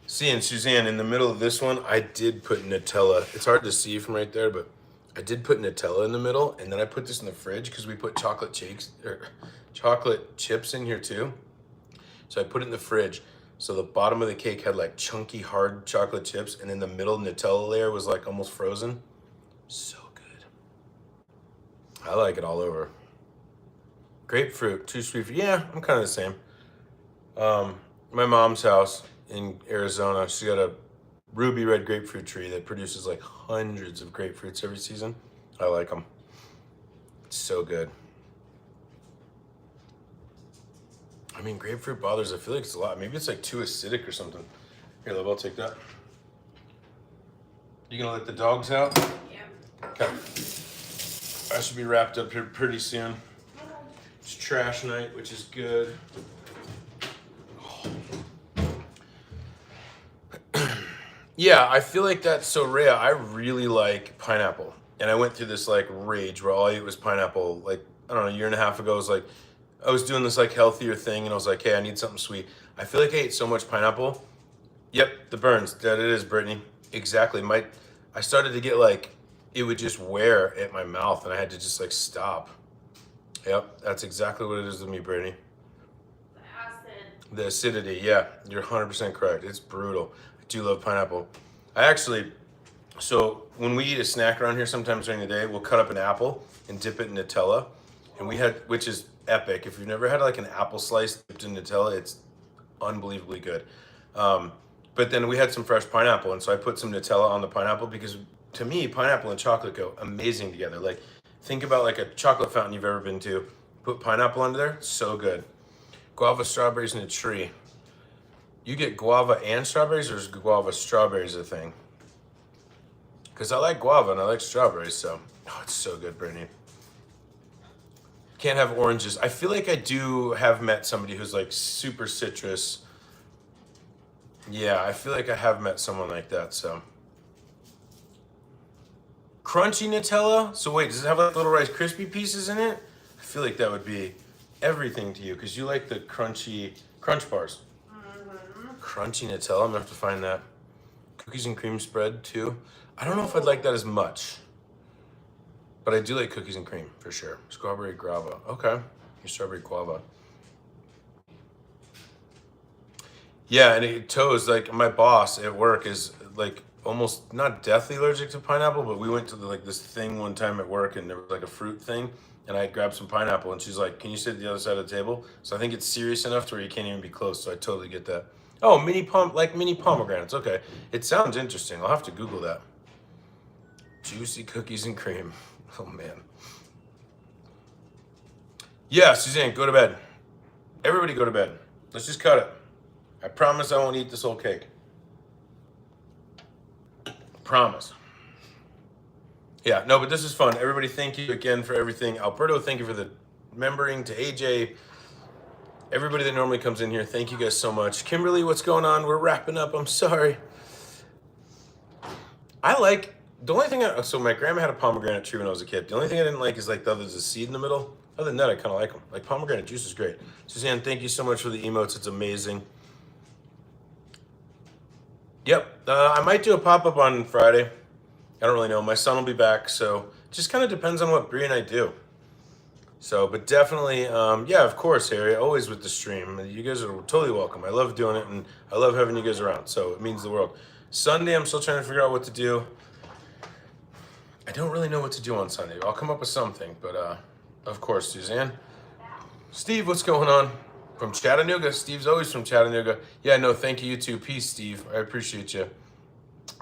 See, and Suzanne, in the middle of this one, I did put Nutella. It's hard to see from right there, but I did put Nutella in the middle, and then I put this in the fridge because we put chocolate chips in here too. So I put it in the fridge. So the bottom of the cake had like chunky, hard chocolate chips, and in the middle Nutella layer was like almost frozen. So good. I like it all over. Grapefruit, too sweet for... Yeah, I'm kind of the same. My mom's house in Arizona, she got a ruby red grapefruit tree that produces like hundreds of grapefruits every season. I like them. It's so good. I mean, grapefruit bothers, I feel like it's a lot. Maybe it's like too acidic or something. Here, love, I'll take that. You gonna let the dogs out? Yeah. Okay. I should be wrapped up here pretty soon. It's trash night, which is good. Yeah, I feel like that's so rare. I really like pineapple. And I went through this like rage where all I ate was pineapple. Like, I don't know, a year and a half ago, I was like, I was doing this like healthier thing and I was like, hey, I need something sweet. I feel like I ate so much pineapple. Yep, the burns. That it is, Brittany. Exactly. I started to get like, it would just wear at my mouth and I had to just like stop. Yep, that's exactly what it is with me, Brittany. The acid. The acidity, yeah, you're 100% correct. It's brutal. I do love pineapple. So when we eat a snack around here sometimes during the day, we'll cut up an apple and dip it in Nutella. And which is epic. If you've never had like an apple slice dipped in Nutella, it's unbelievably good. But then we had some fresh pineapple, and so I put some Nutella on the pineapple because to me, pineapple and chocolate go amazing together. Like, think about like a chocolate fountain you've ever been to. Put pineapple under there, so good. Guava strawberries in a tree. You get guava and strawberries, or is guava strawberries a thing? Because I like guava and I like strawberries, so. Oh, it's so good, Brittany. Can't have oranges. I feel like I have met somebody who's like super citrus. Yeah, I feel like I have met someone like that, so. Crunchy Nutella? So wait, does it have like little Rice Krispie pieces in it? I feel like that would be everything to you because you like the crunchy crunch bars. Mm-hmm. Crunchy Nutella, I'm gonna have to find that. Cookies and cream spread too. I don't know if I'd like that as much, but I do like cookies and cream for sure. Strawberry guava, okay. Your strawberry guava. Yeah, and Toes, like my boss at work is like almost not deathly allergic to pineapple, but we went to this thing one time at work and there was like a fruit thing and I grabbed some pineapple and she's like, can you sit at the other side of the table? So I think it's serious enough to where you can't even be close, so I totally get that. Oh, mini pomegranates, okay. It sounds interesting, I'll have to Google that. Juicy cookies and cream, oh man. Yeah, Suzanne, go to bed. Everybody go to bed. Let's just cut it. I promise I won't eat this whole cake. Promise. Yeah, no, but this is fun. Everybody, thank you again for everything. Alberto, thank you for the membering. To AJ, everybody that normally comes in here, thank you guys so much. Kimberly, what's going on? We're wrapping up. I'm sorry. The only thing so my grandma had a pomegranate tree when I was a kid. The only thing I didn't like is like there's a seed in the middle. Other than that, I kind of like them. Like pomegranate juice is great. Suzanne, thank you so much for the emotes. It's amazing. Yep. I might do a pop-up on Friday. I don't really know. My son will be back, so just kind of depends on what Bree and I do. So, but definitely, yeah, of course, Harry, always with the stream. You guys are totally welcome. I love doing it, and I love having you guys around, so it means the world. Sunday, I'm still trying to figure out what to do. I don't really know what to do on Sunday. I'll come up with something, but of course, Suzanne. Steve, what's going on? From Chattanooga. Steve's always from Chattanooga. Yeah, no, thank you, you too. Peace, Steve. I appreciate you.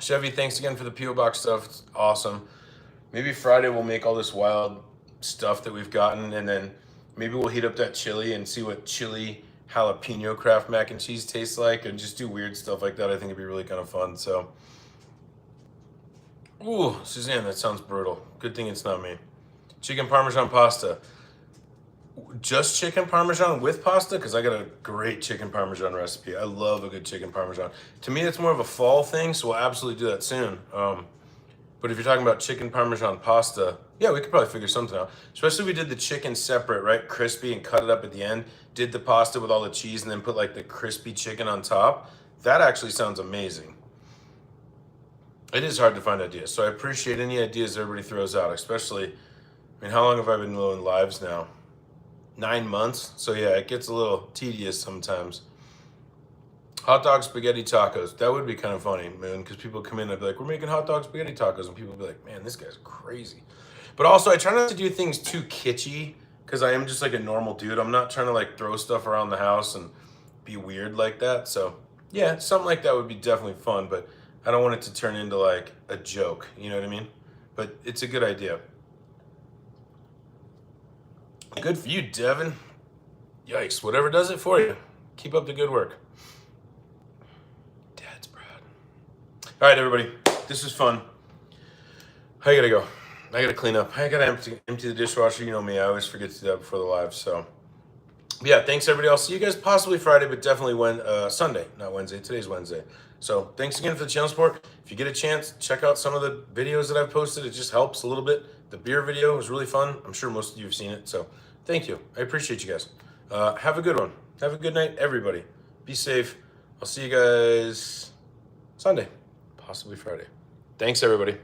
Chevy, thanks again for the P.O. Box stuff. It's awesome. Maybe Friday we'll make all this wild stuff that we've gotten, and then maybe we'll heat up that chili and see what chili jalapeno Kraft mac and cheese tastes like, and just do weird stuff like that. I think it'd be really kind of fun. So, ooh, Suzanne, that sounds brutal. Good thing it's not me. Chicken Parmesan pasta. Just chicken Parmesan with pasta? Because I got a great chicken Parmesan recipe. I love a good chicken Parmesan. To me, it's more of a fall thing, so we'll absolutely do that soon. But if you're talking about chicken Parmesan pasta, yeah, we could probably figure something out. Especially if we did the chicken separate, right? Crispy, and cut it up at the end. Did the pasta with all the cheese and then put like the crispy chicken on top. That actually sounds amazing. It is hard to find ideas, so I appreciate any ideas everybody throws out, especially, I mean, how long have I been doing lives now? 9 months. So yeah, it gets a little tedious sometimes. Hot dog spaghetti tacos. That would be kind of funny, man, because people come in and be like, we're making hot dog spaghetti tacos, and people be like, man, this guy's crazy. But also, I try not to do things too kitschy, because I am just like a normal dude. I'm not trying to like throw stuff around the house and be weird like that. So yeah, something like that would be definitely fun, but I don't want it to turn into like a joke, you know what I mean? But it's a good idea. Good for you, Devin. Yikes, whatever does it for you. Keep up the good work. Dad's proud. All right, everybody, this is fun. I gotta go. I gotta clean up. I gotta empty the dishwasher. You know me, I always forget to do that before the live. So, yeah, thanks, everybody. I'll see you guys possibly Friday, but definitely Sunday, not Wednesday. Today's Wednesday. So, thanks again for the channel support. If you get a chance, check out some of the videos that I've posted. It just helps a little bit. The beer video was really fun. I'm sure most of you have seen it. So, thank you. I appreciate you guys. Have a good one. Have a good night, everybody. Be safe. I'll see you guys Sunday, possibly Friday. Thanks, everybody.